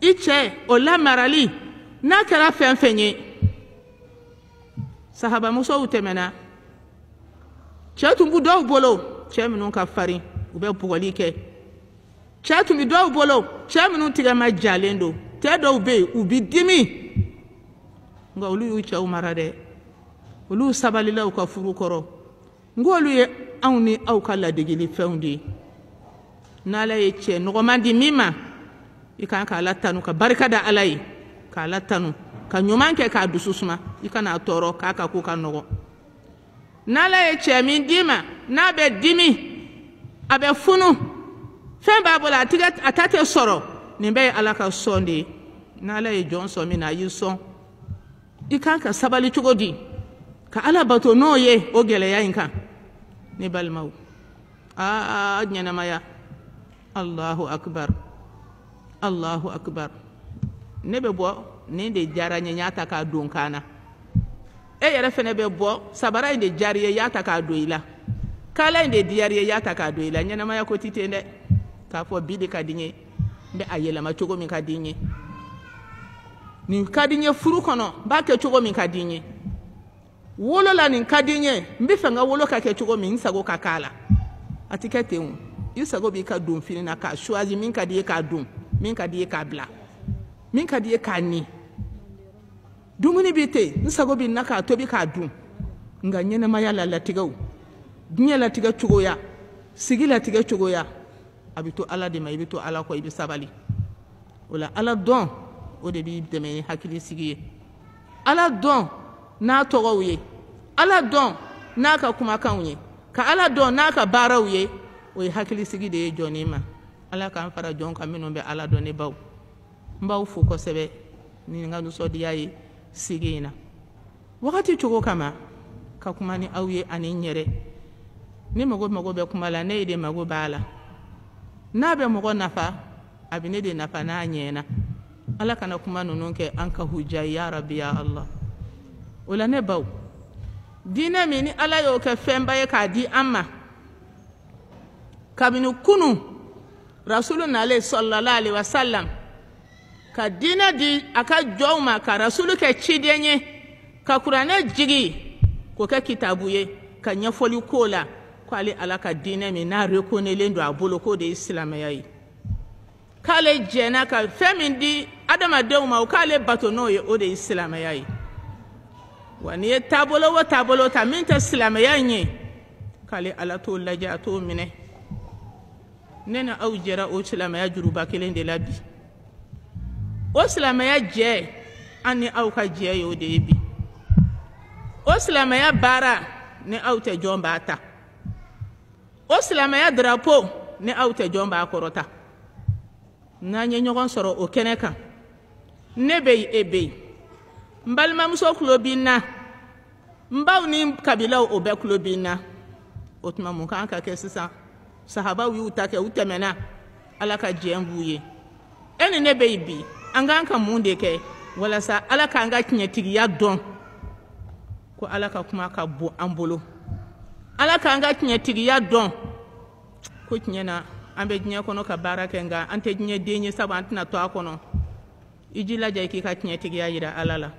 S3: i cɛ o lamarali n'a kɛra fɛn fɛn ye sahabamusow tɛmɛna cɛ tun b'u dɔw bolo cɛ minnu ka farin u bɛ bugɔli kɛ cɛ tun bɛ dɔw bolo cɛ minnu tigɛma jalen don cɛ dɔw bɛ yen u bɛ dimi nka olu y'u cɛw mara dɛ olu sabalila u ka furu kɔrɔ ng'olu ye anw ni aw ka ladegeli fɛnw de ye n'Ala ye cɛ nɔgɔman di min ma i kan ka Ala tanu ka barika da Ala ye ka Ala tanu ka ɲuman kɛ k'a dusu suma i kana tɔɔrɔ k'a ka ko ka nɔgɔ n'Ala ye cɛ min d'i ma n'a bɛ dimi a bɛ funu fɛn b'a bolo a ta tɛ sɔrɔ nin bɛɛ ye Ala ka sɔn de ye n'Ala ye jɔn sɔn min na a y'i sɔn i kan ka sabali cogo di ka Ala bato n'o ye o gɛlɛya in kan ne balimaw ɲɛnamaya Allahu akbar Allahu akbar ne bɛ bɔ nin de diyara n ye n y'a ta k'a don kan na e yɛrɛ fɛnɛ bɛ bɔ sabara in de diyara i ye i y'a ta k'a don i la kala in de diyara i ye i y'a ta k'a don i la ɲɛnamaya ko ti ten dɛ k'a fɔ bi de ka di n ye n bɛ a yɛlɛma cogo min ka di n ye nin ka di n ye furu kɔnɔ n b'a kɛ cogo min ka di n ye wolo la nin ka di n ye n bɛ fɛ n ka wolo ka kɛ cogo min n sago ka k'a la a ti kɛ ten o i sago b'i ka don fini na k'a choisi min ka di i ye k'a don min ka di i ye k'a bila min ka di i ye k'a ni dumuni b'i ten n sago b'i na k'a tobi k'a dun nka ɲɛnɛmaya la latigɛw diɲɛ latigɛ cogoya sigi latigɛ cogoya a bɛ to Ala de ma i bɛ to Ala kɔ i bɛ sabali o la Ala dɔn o de b'i dɛmɛ ni hakili sigi ye Ala dɔn n'a tɔgɔw ye Ala dɔn n'a ka kumakanw ye ka Ala dɔn n'a ka baaraw ye o ye hakili sigi de ye jɔnni ma Ala k'an fara jɔn kan minnu bɛ Ala dɔn ne baw n b'aw fo kosɛbɛ ni n ka nisɔndiya ye sigi in na wagati cogo kama ka kuma ni aw ye ani n yɛrɛ ne mago bɛ kuma la ne de mago b'a la n'a bɛ mɔgɔ nafa a bɛ ne de nafa n'a ɲɛna Ala kana kuma ninnu kɛ an ka hujja ya Rabbi ya Allah o la ne baw diinɛ min ni Ala y'o kɛ fɛnba ye k'a di an ma kabini kunu Rasulu nalen sallallahu alaihi wasallam ka diinɛ di a ka jɔnw ma ka Rasulu kɛ ciden ye ka kuranɛ jigi k'o kɛ kitabu ye ka ɲɛfɔli k'o la k'ale Ala ka diinɛ min n'a reconnaîtlen don a bolo k'o de ye silamɛya ye k'ale jɛnna ka fɛn min di adamadenw ma o k'ale bato n'o ye o de ye silamɛya ye wa n'i ye taabolo o taabolo ta min tɛ silamɛya in ye k'ale Ala t'o lajɛ a t'o minɛ ne na aw jɛra o silamɛya juruba kelen de la bi o silamɛya jɛ an ni aw ka jɛ ye o de ye bi o silamɛya baara ni aw tɛ jɔn b'a ta o silamɛya drapeau ni aw tɛ jɔn b'a kɔrɔta n'an ye ɲɔgɔn sɔrɔ o kɛnɛ kan ne bɛ yen e bɛ yen n balimamuso tulo b'i na n baw ni kabilaw o bɛɛ tulo b'i na o tuma mun kan ka kɛ sisan sahabaw y'u ta kɛ u tɛmɛna ala ka jɛn b'u ye e ni ne bɛ yen bi an k'an ka mun de kɛ walasa ala k'an ka tiɲɛtigiya dɔn ko ala ka kuma ka bon an bolo ala k'an ka tiɲɛtigiya dɔn ko tiɲɛ na an bɛ diɲɛ kɔnɔ ka baara kɛ nka an tɛ diɲɛ den ye sabu an tɛna to a kɔnɔ i jilaja i k'i ka tiɲɛtigiya jira ala la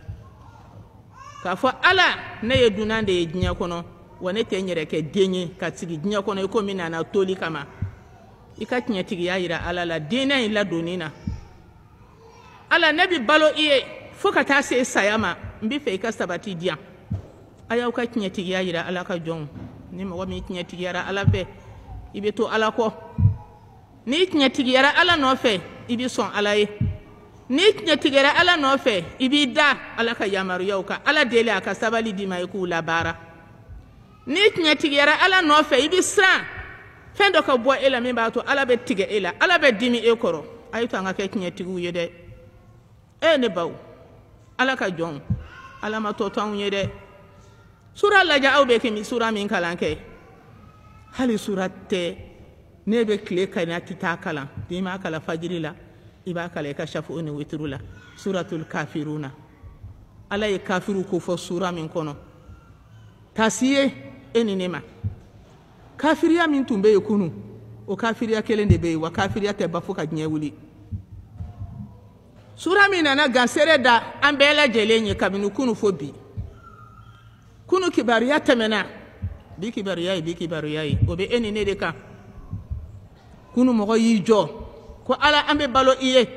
S3: k'a fɔ ala ne ye dunan de ye diɲɛ kɔnɔ wa ne tɛ n yɛrɛ kɛ den ye ka sigi diɲɛ kɔnɔ i komi nana toli kama i ka tiɲɛtigiya jira ala la diinɛ in ladonni na ala ne bɛ balo i ye fo ka taa se saya ma n bɛ fɛ i ka sabati di yan a y'aw ka tiɲɛtigiya jira ala ka jɔnw ni mɔgɔ min tiɲɛtigiyara ala fɛ i bɛ to ala kɔ n'i tiɲɛtigiyara ala nɔfɛ i bɛ sɔn ala ye n'i tiɲɛtigiyara ala nɔfɛ i b'i da ala ka yamaruyaw kan ala deli a ka sabali d'i ma i k'u labaara n'i tiɲɛtigiyara ala nɔfɛ i bɛ siran fɛn dɔ ka bɔ e la min b'a to ala bɛ tigɛ e la ala bɛ dimi e kɔrɔ a ye to an ka kɛ tiɲɛtigiw ye dɛ e ne baw ala ka jɔnw ala ma tɔ to anw ye dɛ sura lajɛ aw bɛ kɛ sura min kalan kɛ hali sura tɛ ne bɛ tile kanna tɛ taa kalan n'i m'a kalan fajiri la i b'a kalan i ka shafo ni witiri la suratul kafiruna ala ye kafiru ko fɔ sura min kɔnɔ k'a si ye e ni ne ma kafiriya min tun bɛ yen kunu o kafiriya kelen de bɛ yen wa kafiriya tɛ ba fo ka diɲɛ wuli sura min nana gansɛrɛ da an bɛɛ lajɛlen ye kabini kunu fo bi kunu kibariya tɛmɛna bi kibariya ye o bɛ e ni ne de kan kunu mɔgɔ y'i jɔ ko ala an bɛ balo i ye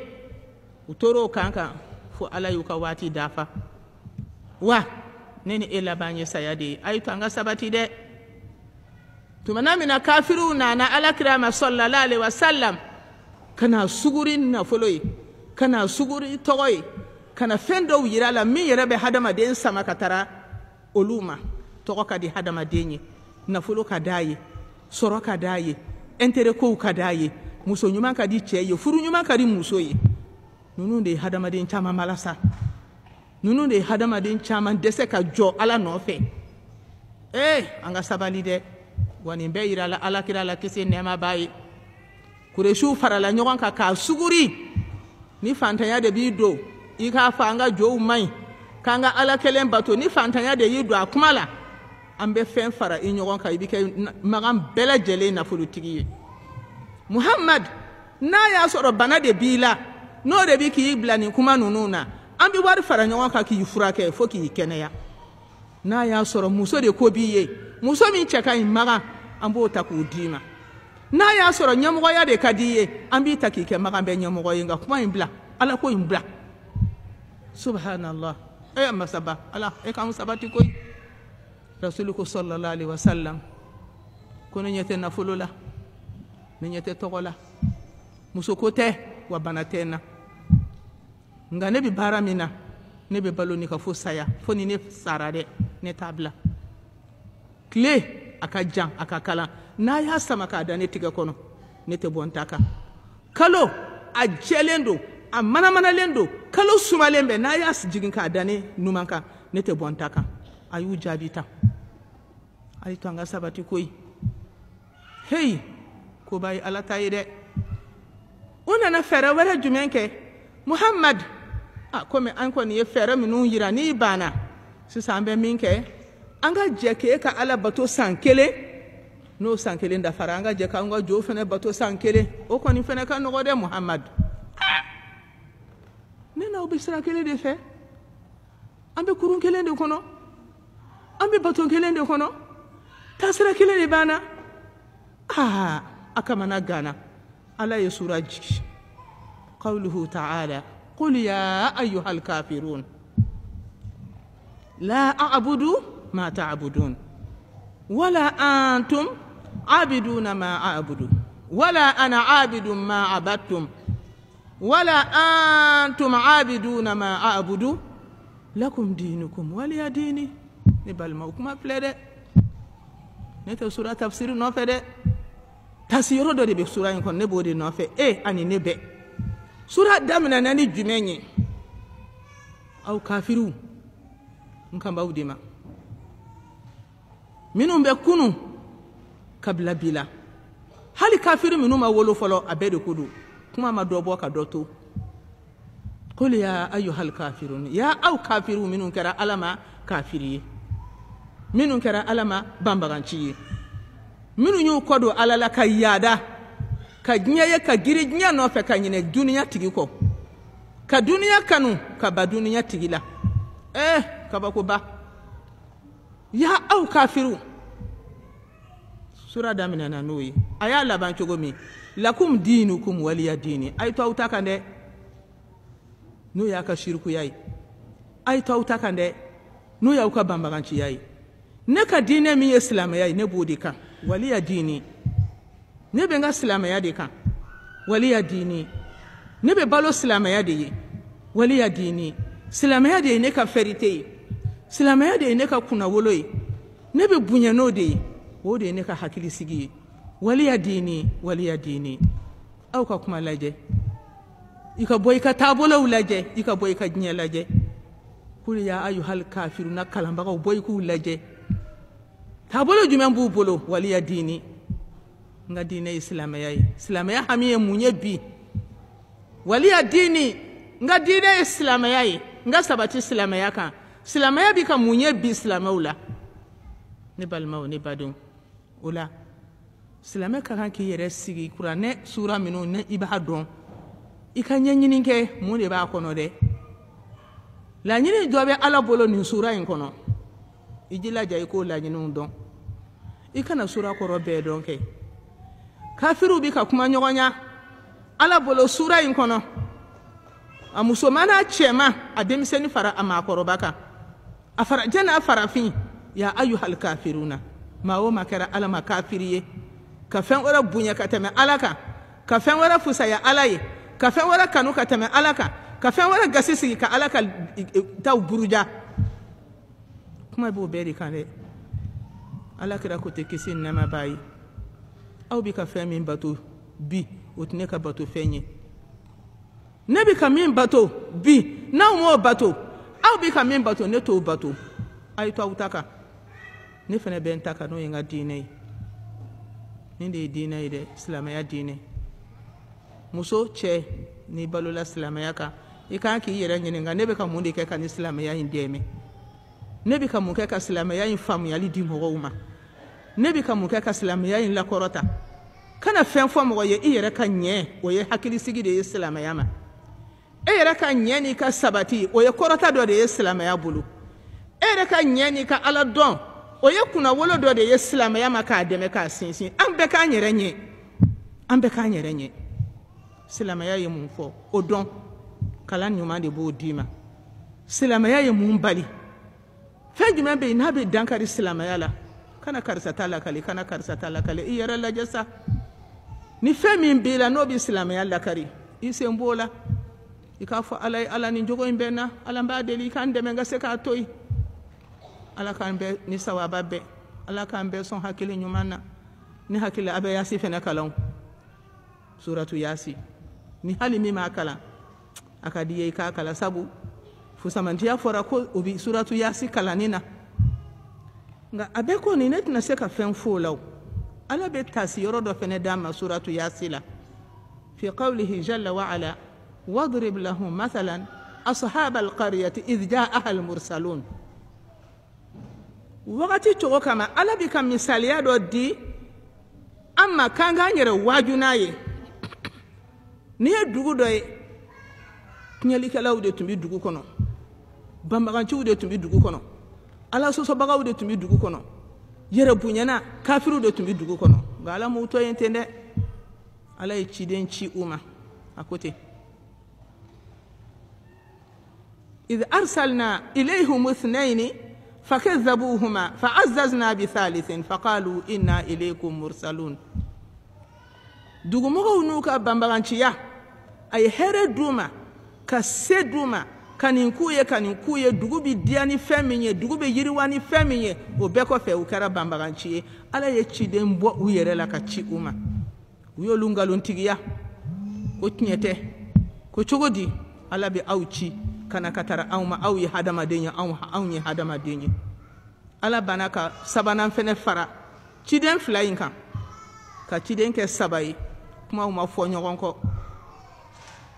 S3: u tora o kan kan fo ala y'u ka waati dafa wa ne ni e laban ye saya de ye a ye to an ka sabati dɛ tumana min na kafiriw nana alakira ma sallallahu alaihi wasallam kana suguri nafolo ye kana suguri tɔgɔ ye kana fɛn dɔw yira a la min yɛrɛ bɛ hadamaden sama ka tara olu ma tɔgɔ ka di hadamaden ye nafolo ka d'a ye sɔrɔ ka d'a ye intérêt kow ka d'a ye muso ɲuman ka di cɛ ye furu ɲuman ka di muso ye ninnu de ye hadamaden caman malasa ninnu de ye hadamaden caman dɛsɛ ka jɔ ala nɔfɛ an ka sabali dɛ wa nin bɛɛ yira la alakira la kisi nɛɛma b'a ye kuresiw farala ɲɔgɔn kan k'a suguri ni fantanya de b'i don i k'a fɔ an ka jɔw man ɲi k'an ka ala kelen bato ni fantanya de y'i don a kuma la an bɛ fɛn fara i ɲɔgɔn kan i bɛ kɛ magan bɛɛ lajɛlen nafolotigi ye muhamad n'a y'a sɔrɔ bana de b'i la n'o de bɛ k'i bila nin kuma ninnu na an bɛ wari fara ɲɔgɔn kan k'i furakɛ fo k'i kɛnɛya n'a y'a sɔrɔ muso de ko b'i ye muso min cɛ ka ɲi magan an b'o ta k'o d'i ma n'a y'a sɔrɔ ɲɛmɔgɔya de ka di i ye an b'i ta k'i kɛ magan bɛɛ ɲɛmɔgɔ ye nka kuma in bila ala ko in bila subhanallah masaba ala e k'an sabati koyi rasulu ko sallallahu alaihi wasallam ko ne ɲɛ tɛ nafolo la ne ɲɛ tɛ tɔgɔ la muso ko tɛ wa bana tɛ n na nka ne bɛ baara min na ne bɛ balo ni ka fo saya fo ni ne sara dɛ ne t'a bila tile a ka jan a ka kalan n'a y'a sama k'a da ne tigɛ kɔnɔ ne tɛ bɔ n ta kan kalo a jɛlen don a manamanalen don kalo sumalen bɛ n'a y'a jigin k'a da ne numan kan ne tɛ bɔ n ta kan a y'u jaabi ta a ye to an ka sabati koyi heyi koba ye ala ta ye dɛ u nana fɛɛrɛ wɛrɛ jumɛn kɛ muhamad komi an kɔni ye fɛɛrɛ minnu yira n'i banna sisan an bɛ min kɛ an ka jɛ k'e ka ala bato san kelen n'o san kelen dafara an ka jɛ k'an ka jo fɛnɛ bato san kelen o kɔni fɛnɛ ka nɔgɔ dɛ muhamad ne n'aw bɛ sira kelen de fɛ an bɛ kurun kelen de kɔnɔ an bɛ bato kelen de kɔnɔ taasira kelen de b'an na a kamana gana ala ye sura jigi qawluhu ta'ala qul ya ayyuhal kafirun la a'budu ma ta'budun wala antum abiduna ma a'budu ولا أنا عابد ما عبدتم ولا أنتم عابدون ما أعبد لكم دينكم ولي ديني نبال موكما فلده نتا سورة تفسير نوفده تفسير دو دي بسورة يكون نبو دي نوفه أني نبه سورة دامنا ناني جميني أو كافرون نكام باو ديما منهم بيكونوا kabila bila hali kafiru minnu ma wolo fɔlɔ a bɛɛ de ko don kuma ma dɔ bɔ ka dɔ to qul ya ayyuhal kafirun ya aw kafiru minnu kɛra ala ma kafiri ye minnu kɛra ala ma banbaganci ye minnu y'u kɔ don ala la ka yaada ka diɲɛ ye ka giri diɲɛ nɔfɛ ka ɲinɛ duniya tigi kɔ ka duniya kanu ka ba duniya tigi la kabakoba ya aw kafiru sura damina na noyi aya laban cogo min lakum dinukum waliya dini ay to awta kan de no ya ka shirku yayi ay to awta kan de no ya ka bambaganci yayi ne ka dine mi islam yayi ne bodi kan waliya dini ne be nga islam ya de kan waliya dini ne be balo islam ya de ye waliya dini islam ya de ne ka ferite islam ya de ne ka kuna wolo ne be bunya no de o de ne ka hakili sigi waliya dini aw ka kuma lajɛ i ka bɔ i ka taabolow lajɛ i ka bɔ i ka diɲɛ lajɛ kul ya ayyuhal kafiruna kalanbagaw bɔ i k'u lajɛ taabolo jumɛn b'u bolo waliya dini n ka diinɛ ye silamɛya ye silamɛya hami ye mun ye bi waliya dini n ka diinɛ ye silamɛya ye n ka sabati silamɛya kan silamɛya bi ka mun ye bi silamɛw la ne balimaw ne badenw o la silamɛ ka kan k'i yɛrɛ sigi kuranɛ sura minnu ne i b'a dɔn i ka ɲɛɲini kɛ mun de b'a kɔnɔ dɛ laɲini dɔ bɛ ala bolo nin sura in kɔnɔ i jilaja i k'o laɲiniw dɔn i kana sura kɔrɔ bɛɛ dɔn kɛ kafiriw bi ka kuma ɲɔgɔnya ala bolo sura in kɔnɔ a musoman n'a cɛman a denmisɛnnin fara a maakɔrɔba kan a farajɛ n'a farafin ya ayyuhal kafiruna ma o ma kɛra ala ma kafiri ye ka fɛn wɛrɛ bonya ka tɛmɛ ala kan ka fɛn wɛrɛ fusaya ala ye ka fɛn wɛrɛ kanu ka tɛmɛ ala kan ka fɛn wɛrɛ gasi sigi ka ala ka taw buruja kuma b'o bɛɛ de kan dɛ ala kira ko tɛ kisi nɛɛma b'a ye aw bi ka fɛn min bato bi o tɛ ne ka bato fɛn ye ne bi ka min bato bi n'aw m'o bato aw bi ka min bato ne t'o bato a ye to aw ta kan ne fana bɛ n ta kan n'o ye n ka diinɛ ye nin de ye diinɛ ye dɛ silamɛya diinɛ muso cɛ n'i balola silamɛya kan i kan k'i yɛrɛ ɲininka ne bɛ ka mun de kɛ ka ni silamɛya in dɛmɛ ne bɛ ka mun kɛ ka silamɛya in faamuyali di mɔgɔw ma ne bɛ ka mun kɛ ka silamɛya in lakɔrɔta kana fɛn fɔ mɔgɔ ye i yɛrɛ ka ɲɛ o ye hakilisigi de ye silamɛya ma e yɛrɛ ka ɲɛ n'i ka sabati o ye kɔrɔta dɔ de ye silamɛya bolo e yɛrɛ ka ɲɛ n'i ka ala dɔn o ye kunnawolo dɔ de ye silamɛya ma k'a dɛmɛ k'a sinsin an bɛɛ k'an yɛrɛ ɲɛ an bɛɛ k'an yɛrɛ ɲɛ silamɛya ye mun fɔ o dɔn kalan ɲuman de b'o d'i ma silamɛya ye mun bali fɛn jumɛn bɛ yen n'a bɛ dankari silamɛya la kana karisa ta lakali kana karisa ta lakali i yɛrɛ lajɛ sa ni fɛn min b'i la n'o bɛ silamɛya lakari i sen b'o la i k'a fɔ ala ye ala nin jogo in bɛ n na ala n b'a deli i k'an dɛmɛ n ka se k'a to yen ala k'an bɛɛ ni sawaba bɛɛ ala k'an bɛɛ sɔn hakili ɲuman na ni hakili a bɛ yasi fɛnɛ kalan suratu yasi ni hali min m'a kalan a ka di ye i k'a kalan sabu fusamantiya fɔra ko o bi suratu yasi kalanni na nka a bɛɛ kɔni ne tɛna se ka fɛn fɔ o la o ala bɛ taasi yɔrɔ dɔ fɛnɛ d'a ma suratu yasi la fi qawlihi jalla wa ala واضرب لهم مثلا أصحاب القرية إذ جاءها المرسلون wagati cogo kama ala bi ka misaliya dɔ di an ma k'an k'an yɛrɛ waaju n'a ye n'i ye dugu dɔ ye tiɲɛlikɛlaw de tun bɛ dugu kɔnɔ banbaganciw de tun bɛ dugu kɔnɔ ala sɔsɔbagaw de tun bɛ dugu kɔnɔ yɛrɛ bonyana kafiriw de tun bɛ dugu kɔnɔ nka ala m'u to yen ten dɛ ala ye ciden ci u ma a ko ten إذ أرسلنا إليهم اثنين فكذبوهما فعززنا بثالث فقالوا إنا إليكم مرسلون dugumɔgɔw n'u ka banbaganciya a ye hɛrɛ d'u ma ka se d'u ma ka nin k'u ye dugu bɛ diya ni fɛn min ye dugu bɛ yiriwa ni fɛn min ye o bɛɛ kɔfɛ u kɛra banbaganci ye ala ye ciden bɔ u yɛrɛ la ka ci u ma u y'olu nkalontigiya ko tiɲɛ tɛ ko cogo di ala bɛ aw ci kana ka tara anw ma aw ye hadamaden ye anw ye hadamaden ye ala bana ka sabanan fɛnɛ fara ciden 2 in kan ka ciden kɛ 3 ye kumaw ma fɔ ɲɔgɔn kɔ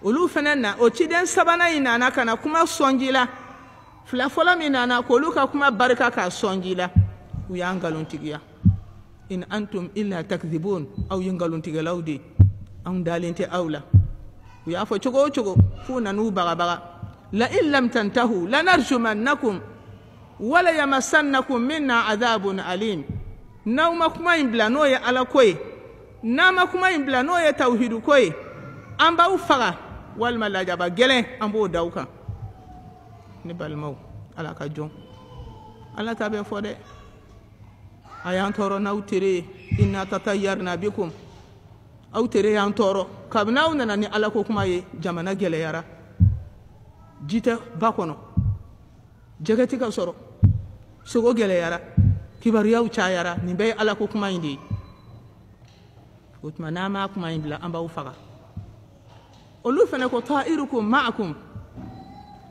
S3: olu fɛnɛ na o ciden sabanan in nana kana kuma sɔnji la fila fɔlɔ min nana k'olu ka kuma barika k'a sɔnji la u y'an nkalontigiya in antum illa takdhibun aw ye nkalontigɛlaw de anw dalen tɛ aw la u y'a fɔ cogo o cogo f'u nan'u bagabaga la in lam tantahu lanarjumannakum wala yamassannakum minna adhabun alim n'aw ma kuma in bila n'o ye ala ko ye n'a ma kuma in bila n'o ye tawhidu ko ye an b'aw faga walima lajaba gɛlɛn an b'o da aw kan ne balimaw ala ka jɔn ala ta bɛ fɔ dɛ a y'an tɔɔrɔ n'aw tere ye inna tatayyarna bikum aw tere y'an tɔɔrɔ kabini aw nana ni ala ko kuma ye jamana gɛlɛyara ji tɛ ba kɔnɔ jɛgɛ tɛ ka sɔrɔ sogo gɛlɛyara kibaruyaw cayara nin bɛɛ ye ala ko kuma in de ye o tuma n'an m'a kuma in bila an b'aw faga olu fana ko ta'irukum ma'akum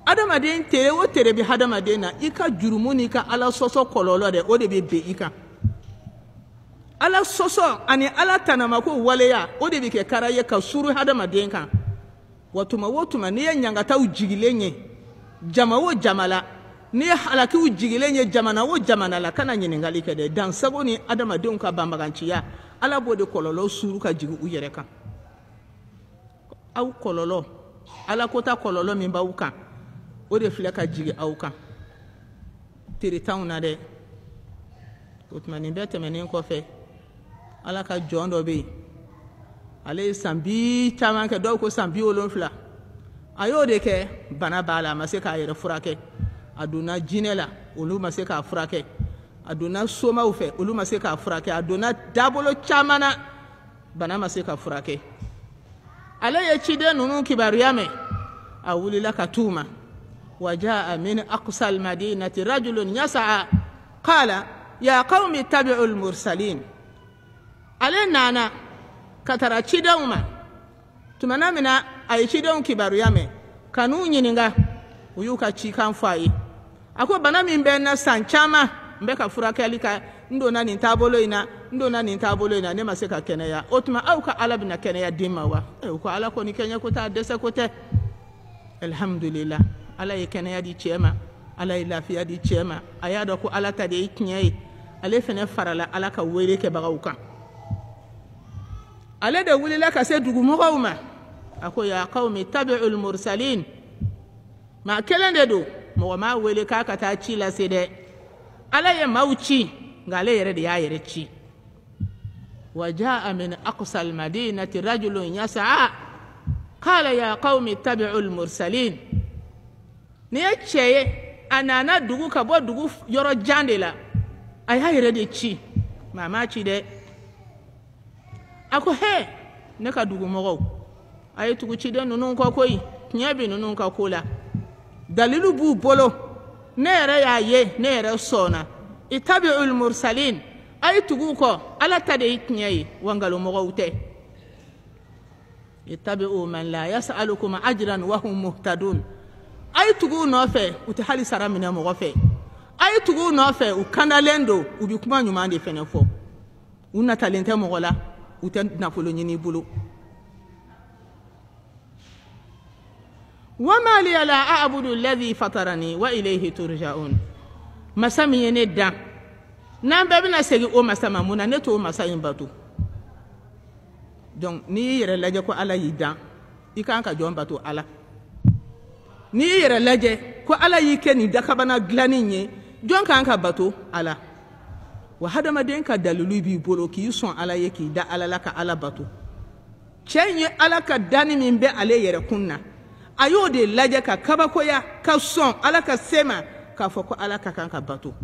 S3: adamaden tere o tere bi hadamaden na i ka jurumu ni ka ala sɔsɔ kɔlɔlɔ dɛ o de bɛ ben i kan ala sɔsɔ ani ala tanamako waleya o de bɛ kɛ kara ye ka suru hadamaden kan wa tuma o tuma n'i ye ɲangataw jigilen ye jama o jama la n'i ye halakiw jigilen ye jamana o jamana la kana ɲininkali kɛ dɛ dansago ni adamadenw ka banbaganciya ala b'o de kɔlɔlɔ suru ka jigin u yɛrɛ kan aw kɔlɔlɔ ala kota kɔlɔlɔ min b'aw kan o de filɛ ka jigin aw kan teretanw na dɛ o tuma nin bɛɛ tɛmɛnen kɔfɛ ala ka jɔn dɔ bɛ yen ale ye san 20 caman kɛ dɔw ko san 70 a y'o de kɛ bana b'a la a ma se k'a yɛrɛ furakɛ a donna jinɛ la olu ma se k'a furakɛ a donna somaw fɛ olu ma se k'a furakɛ a donna dabolo caman na bana ma se ka furakɛ ale ye ciden ninnu kibaruya mɛn a wulila ka t'u ma وجاء من أقصى المدينة رجل يسعى قال يا قوم اتبعوا المرسلين علينا أنا كترى تشيدوما تمنا منا أي تشيدون كبار يامي كانوا ينينغا ويوكا تشيكان فاي أكو بنا من بيننا سانشاما mbeka furake alika ndona ni ntabolo ina nema seka keneya otuma au ka ala bina keneya dimawa ko ala ko ni kenya ko ta desa ko te alhamdulillah ala ye keneya di chema ala ye lafiya di chema aya do ko ala ta de kinyai ale fene farala ala ka were ke bagaw kan ale de wulila ka se dugu mogawma ako ya qaumi tabi'ul mursalin ma kelende do mo ma wele ka ka ta ci la sede ala ye mauci ngale yere de ya yere ci وجاء من أقصى المدينة رجل يسعى قال يا قوم اتبعوا المرسلين نيتشي أنا ندعو كبو دعو يرو جاندلا أي هاي ردي تشي ما تشي ده أكو هي نكا دعو مغو أي تقول تشي ده نونون كوكوي نيابي نونون كوكولا دليل بو بولو نيرا يا يه نيرا صونا اتبعوا المرسلين ay tugu ko ala tade itnyai wangalo mogowte ittabi'u man la yas'alukum ajran wa hum muhtadun ay tugu no fe uti hali saramina mogofe ay tugu no fe u kanalendo ubi kuma nyuma de fene fo una talente mogola uta na folo nyini bulu wama li la a'budu alladhi fatarani wa ilayhi turja'un masami ne da nan bɛɛ bɛna segi o masa ma mun na ne t'o masa in bato donc n'i y'i yɛrɛ lajɛ ko ala y'i dan i kan ka jɔn bato ala n'i y'i yɛrɛ lajɛ ko ala y'i kɛ nin dakabana dilanni ye jɔn kan ka bato ala wa hadamaden ka dalilu b'i bolo k'i sɔn ala ye k'i da ala la ka ala bato cɛ in ye ala ka danni min bɛ ale yɛrɛ kun na a y'o de lajɛ ka kabakoya ka sɔn ala ka se ma k'a fɔ ko ala ka kan ka bato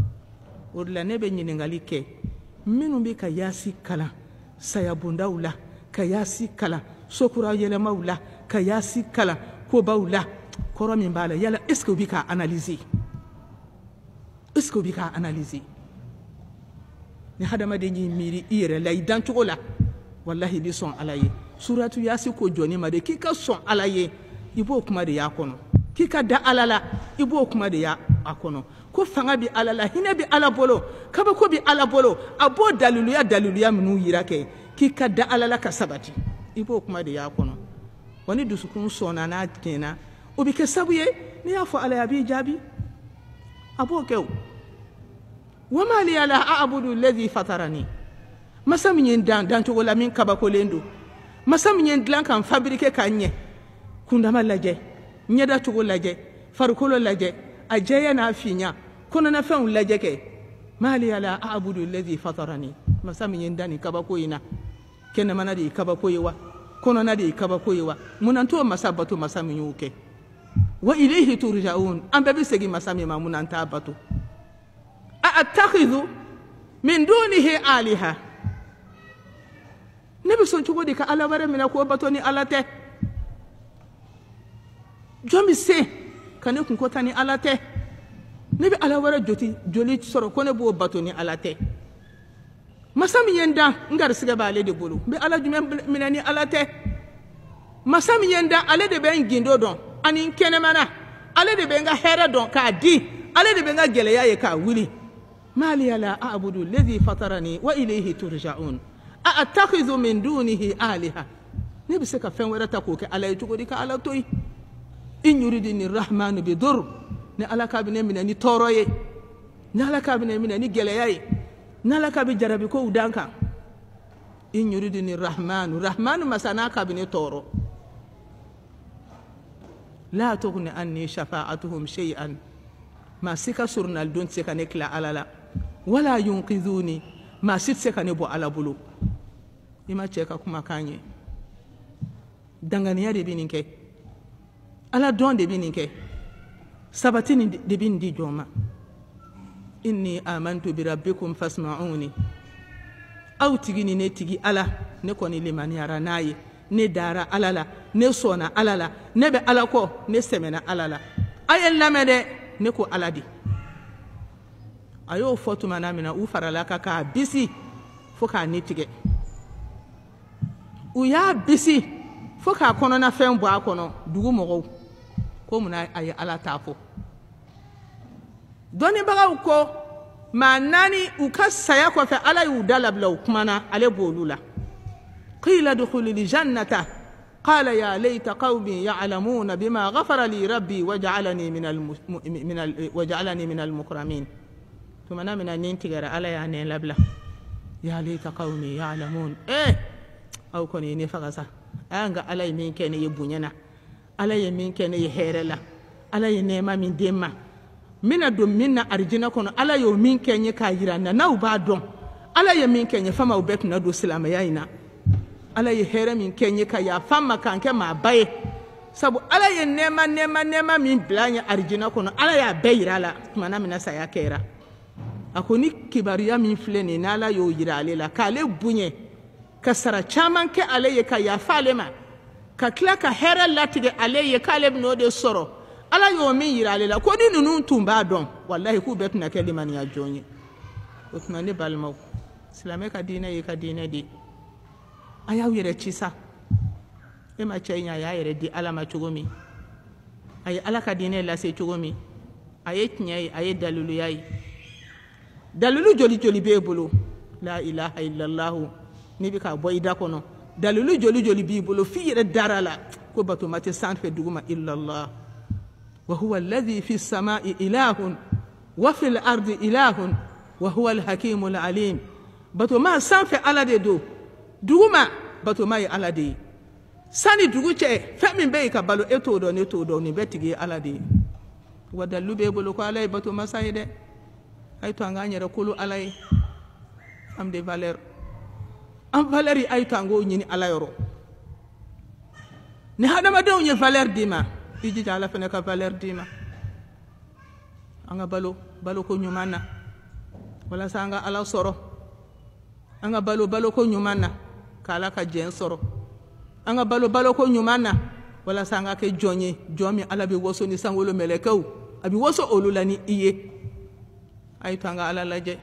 S3: o de la ne bɛ ɲininkali kɛ minnu bɛ ka yaasi kalan saya bondaw la ka yasi kala sokura yɛlɛmaw la ka yasi kala kobaw la kɔrɔ min b'a la yala est ce que u bi k'a analyser est ce que u bi k'a analyser ni hadamaden y'i miiri i yɛrɛ la i dancogo la wallahi i bi sɔn ala ye suratu yasi ko jɔni ma de k'i ka sɔn ala ye i b'o kuma de y'a kɔnɔ k'i ka da ala la i b'o kuma de y'a kɔnɔ ko fanga bi ala la hinɛ bi ala bolo kabako bi ala bolo a b'o daliluya minnu yira kɛ k'i ka da ala la ka sabati i b'o kuma de y'a kɔnɔ wa ni dusukun sɔnna n'a tiɲɛna o bɛ kɛ sabu ye n'i y'a fɔ ala ye a b'i jaabi a b'o kɛ o wama liya la a'budu alladhi fatarani masa min ye dancogo la min kabakolen don masa min ye dilan kan fabriquer ka ɲɛ kundama lajɛ ɲɛdacogo lajɛ farikolo lajɛ a jɛya n'a fiɲa kɔnɔnafɛnw lajɛ kɛ ma liya la a'budu alladhi fatarani masa min ye dan ni kabako in na kɛnɛmana de ye kabako ye wa kɔnɔna de ye kabako ye wa munna t'o masa bato masa min y'o kɛ wa ilayhi turja'un an bɛɛ bɛ segin masa min ma munna t'a bato أأتخذ من دونه آلهة نبي سنتو دي كالا ورا من كو باتوني alate jomi se kane kun ko tani alate nebe ala wara joli soro ko ne bo batoni alate masami yenda ngar siga bale de bolu be ala jume minani alate masami yenda ale de ben gindo don ani kenemana ale de ben ga hera don ka di ale de ben ga geleya ye ka wuli mali ala a'budu alladhi fatarani wa ilayhi turja'un a'takhidhu min dunihi alaha ne bi se ka fen wera ta ko ke ala yugo di ka ala toy in yuridini rahmanu bi dur ne ala ka bi ne minani toroye ne ala ka bi ne minani geleya ye ne ala ka bi jarabi ko udanka in yuridini rahmanu masana ka bi ne toro la tughni anni shafa'atuhum shay'an ma sika surnal don se kan ekla alala wala yunqidhuni ma sit se kan bo ala bulu ima cheka kuma kanye danganiya de bininke ala don de bininke sabatini de bin di joma inni amantu bi rabbikum fasma'uni aw tigini ne tigi ala ne koni limani ara nayi ne dara alala ne sona alala ne be ala ko ne semena alala ayen lamede ne ko aladi ayo fotuma na mina u farala ka bisi fo ka nitige u ya bisi fo ka kono na fen bo akono dugu mogo ko muna ayi ala tafo doni baga ko manani u ka saya ko fe ala yu dalabla kumana ale bolula qila dukhulil jannata قال يا ليت قومي يعلمون بما غفر لي ربي وجعلني من المكرمين ثم انا من ننتجر على يعني لبلا يا ليت قومي يعلمون او كوني ني فغسا انغا علي مين كان يبونينا علي مين كان يهرلا علي نيما من ديما من ادم من ارجنا كون علي يوم مين كان يكايرانا ناو با دوم علي مين كان يفما وبكنا دو سلام ياينا ala ye here min kenye ka ya fama kanke ma baye sabu ala ye nema min blanya arjina kono ala ya bayira la mana mina saya kera akoni kibariya min flene na ala yo yira ale la ka le bunye ka sara chaman ke ale ye ka ya falema ka kla ka here latige ale ye ka le no de soro ala yo min yira ale la ko ni nunu tumba don wallahi ku betuna ke liman ya jonye o tumane balmaw islame ka dina ye ka dina di aya yere chisa e ma chenya ya yere di ala ma chugomi ay ala ka dine la se chugomi ay tnyai ay dalulu yayi dalulu joli be bolo la ilaha illallah ni bi ka boy da kono dalulu joli bi bolo fi yere darala ko bato mate san fe duguma illallah wa huwa alladhi fi as-sama'i ilahun wa fil ardi ilahun wa huwa al-hakimul alim bato ma san fe ala de do duguma bato mai alade sani dugu che femi be ka balo eto do ni betigi alade wadallu be bolo ko alay bato masayde ay to nga nyere kulu alay am de valeur am valeri ay to ngo nyini alayoro ne hadama do nye valeur dima iji jala fene ka valeur dima anga balo ko nyumana wala sanga ala soro anga balo ko nyumana kala ka jɛn sɔrɔ an ka balo ko ɲuman na walasa an ka kɛ jɔn ye jɔn min ala bɛ waso ni sankolo mɛlɛkɛw a bɛ waso olu la ni i ye a ye to an ka ala lajɛ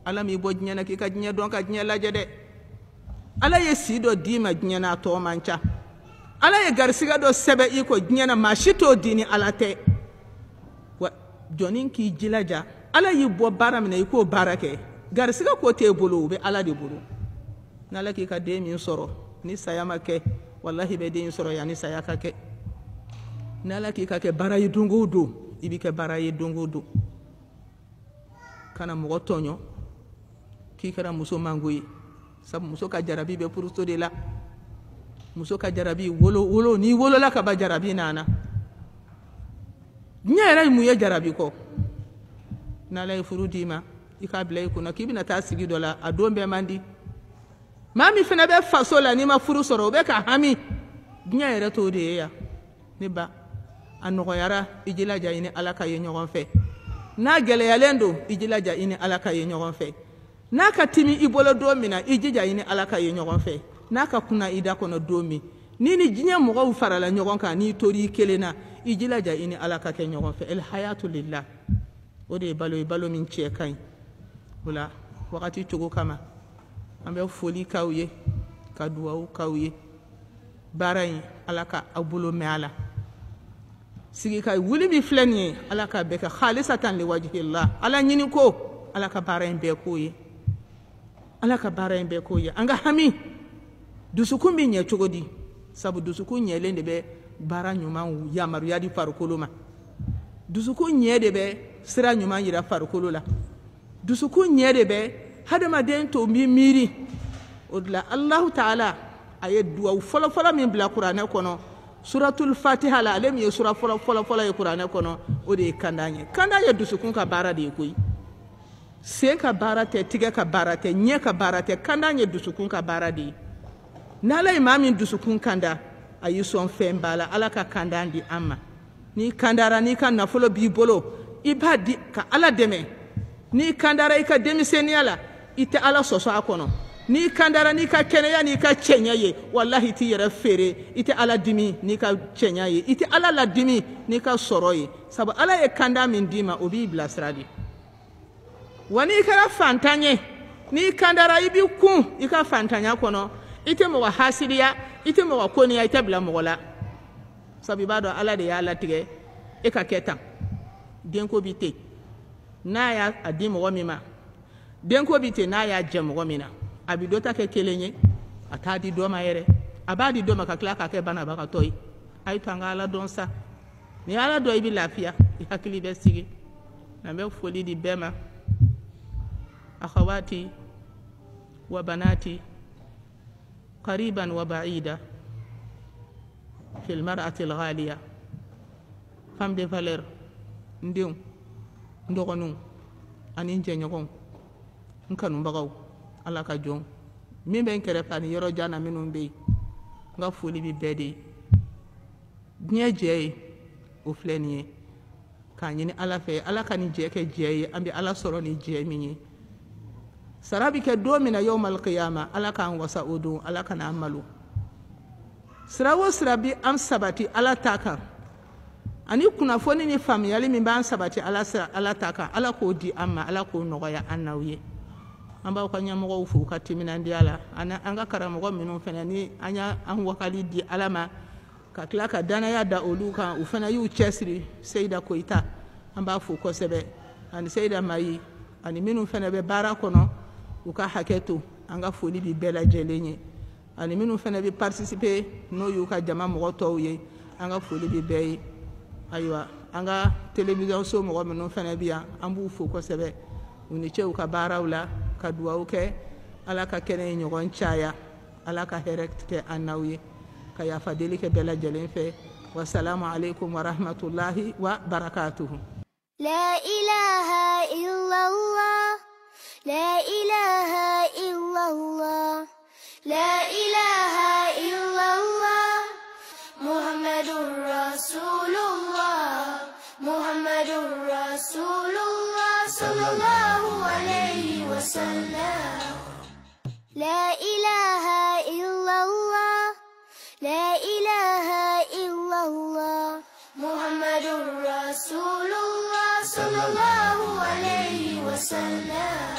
S3: ala m'i bɔ diɲɛ na k'i ka diɲɛ dɔn ka diɲɛ lajɛ dɛ ala ye si dɔ d'i ma diɲɛ na a tɔ man ca ala ye garisɛgɛ dɔ sɛbɛn i ko diɲɛ na maa si t'o di ni ala tɛ wa jɔnni k'i jilaja ala y'i bɔ baara min na i k'o baara kɛ garisɛgɛ ko t'e bolo o bɛ ala de bolo n'ala k'i ka den min sɔrɔ ni saya ma kɛ wallahi bɛ den sɔrɔ yan ni saya ka kɛ n'ala k'i ka kɛ baara ye don o don i bɛ kɛ baara ye don o don kana mɔgɔ tɔɲɔ k'i kɛra muso mango ye sabu muso ka jarabi bɛ furuso de la muso ka jarabi wolo n'i wolola ka ban jarabi nana diɲɛ yɛrɛ ye mun ye jarabi kɔ n'ala ye furu d'i ma i k'a bila i kunna k'i bɛna taa sigi dɔ la a don bɛɛ man di maa min fana bɛ faso la n'i ma furu sɔrɔ o bɛ ka hami diɲɛ yɛrɛ t'o de ye yan ne ba a nɔgɔyara i jilaja i ni ala ka ye ɲɔgɔn fɛ n'a gɛlɛyalen don i jilaja i ni ala ka ye ɲɔgɔn fɛ n'a ka timi i bolo don min na i jija i ni ala ka ye ɲɔgɔn fɛ n'a ka kunna i da kɔnɔ don min n'i ni diɲɛ mɔgɔw farala ɲɔgɔn kan n'i tori i kelen na i jilaja i ni ala ka kɛ ɲɔgɔn fɛ el hayatu lillah o de ye balo min cɛ ka ɲi o la wagati cogo kama an bɛ foli k'aw ye ka duwawu k'aw ye baara in ala ka aw bolo mɛn a la sigi ka wuli min filɛ nin ye ala ka bɛɛ kɛ khalisatan liwajhillah ala ɲini ko ala ka baara in bɛɛ k'o ye ala ka baara in bɛɛ k'o ye an ka hami dusukun bɛ ɲɛ cogo di sabu dusukun ɲɛlen de bɛ baara ɲuman yamaruya di farikolo ma dusukun ɲɛ de bɛ sira ɲuman yira farikolo la dusukun ɲɛ de bɛ hadamaden to min miiri o de la alahu taala a ye duwawu fɔlɔfɔlɔ min bila kuranɛ kɔnɔ suratul fatiha la ale min ye sura fɔlɔfɔlɔ ye kuranɛ kɔnɔ o de ye kandan ye kandan ye dusukun ka baara de ye koyi sen ka baara tɛ tigɛ ka baara tɛ ɲɛ ka baara tɛ kandan ye dusukun ka baara de ye n'ala ye maa min dusukun kanda a y'i sɔn fɛn b'a la ala ka kandan di an ma n'i kandara n'i ka nafolo b'i bolo i b'a di ka ala dɛmɛ n'i kandara i ka denmisɛnniya la i tɛ ala sɔsɔ a kɔnɔ n'i kandara n'i ka kɛnɛya n'i ka cɛɲa ye wallahi i t'i yɛrɛ feere i tɛ ala dimi n'i ka cɛɲa ye i tɛ ala ladimi n'i ka sɔrɔ ye sabu ala ye kanda min d'i ma o b'i bilasira de wa n'i kɛra fantan ye n'i kandara i b'i kun i ka fantanya kɔnɔ i tɛ mɔgɔ hasidiya i tɛ mɔgɔ koniya i tɛ bila mɔgɔ la sabu i b'a dɔn ala de y'a latigɛ e ka kɛ tan denko bi ten n'a y'a di mɔgɔ min ma denko bi ten n'a y'a jɛ mɔgɔ min na a bɛ dɔ ta kɛ kelen ye a t'a di dɔ ma yɛrɛ a b'a di dɔ ma ka tila k'a kɛ banabagatɔ ye a ye to an ka ala dɔn sa ni ala dɔn i bɛ lafiya i hakili bɛ sigi an bɛ foli di bɛɛ ma akhawati wa banati qariban wa ba'ida fil mar'ati al-ghaliya femme de valeur ndenw n dɔgɔninw ani n jɛɲɔgɔnw n kanubagaw ala ka jɔn min bɛ n kɛrɛfɛ ani yɔrɔ jan na minnu bɛ yen n ka foli bɛ bɛɛ de ye diɲɛ jɛ ye o filɛ nin ye k'a ɲini ala fɛ ala ka nin jɛ kɛ jɛ ye an bɛ ala sɔrɔ ni jɛ min ye sara bɛ kɛ don min na yawmal qiyama ala k'an wasa o don ala ka n'an malo sira o sira bɛ an sabati ala ta kan ani kunnafoni ni faamuyali min b'an sabati ala ta kan ala k'o di an ma ala k'o nɔgɔya an n'aw ye an b'aw ka ɲɛmɔgɔw fo ka timinandiya la an ka karamɔgɔ minnu fana ni an y'an wakali di ala ma ka tila ka danaya da olu kan u fana y'u cɛsiri seyida koyita an b'a fo kosɛbɛ ani seyida mayi ani minnu fana bɛ baara kɔnɔ u ka hakɛ to an ka foli bi bɛɛ lajɛlen ye ani minnu fana bɛ participer n'o y'u ka jama mɔgɔ tɔw ye an ka foli bi bɛɛ ye ayiwa an ka télévision so mɔgɔ minnu fana bɛ yan an b'u fo kosɛbɛ u ni cɛw ka baaraw la ka duwawu kɛ ala ka kɛnɛ ye ɲɔgɔn caya ala ka hɛrɛ kɛ an n'aw ye ka yafa deli kɛ bɛɛ lajɛlen fɛ wasalamu alaikum wa rahmatullahi wa barakatuhu.
S4: La ilaha illallah, la ilaha illallah, la ilaha illallah, Muhammadur Rasulullah, Muhammadur Rasulullah, sallallahu alayhi wa sallam. La ilaha سلام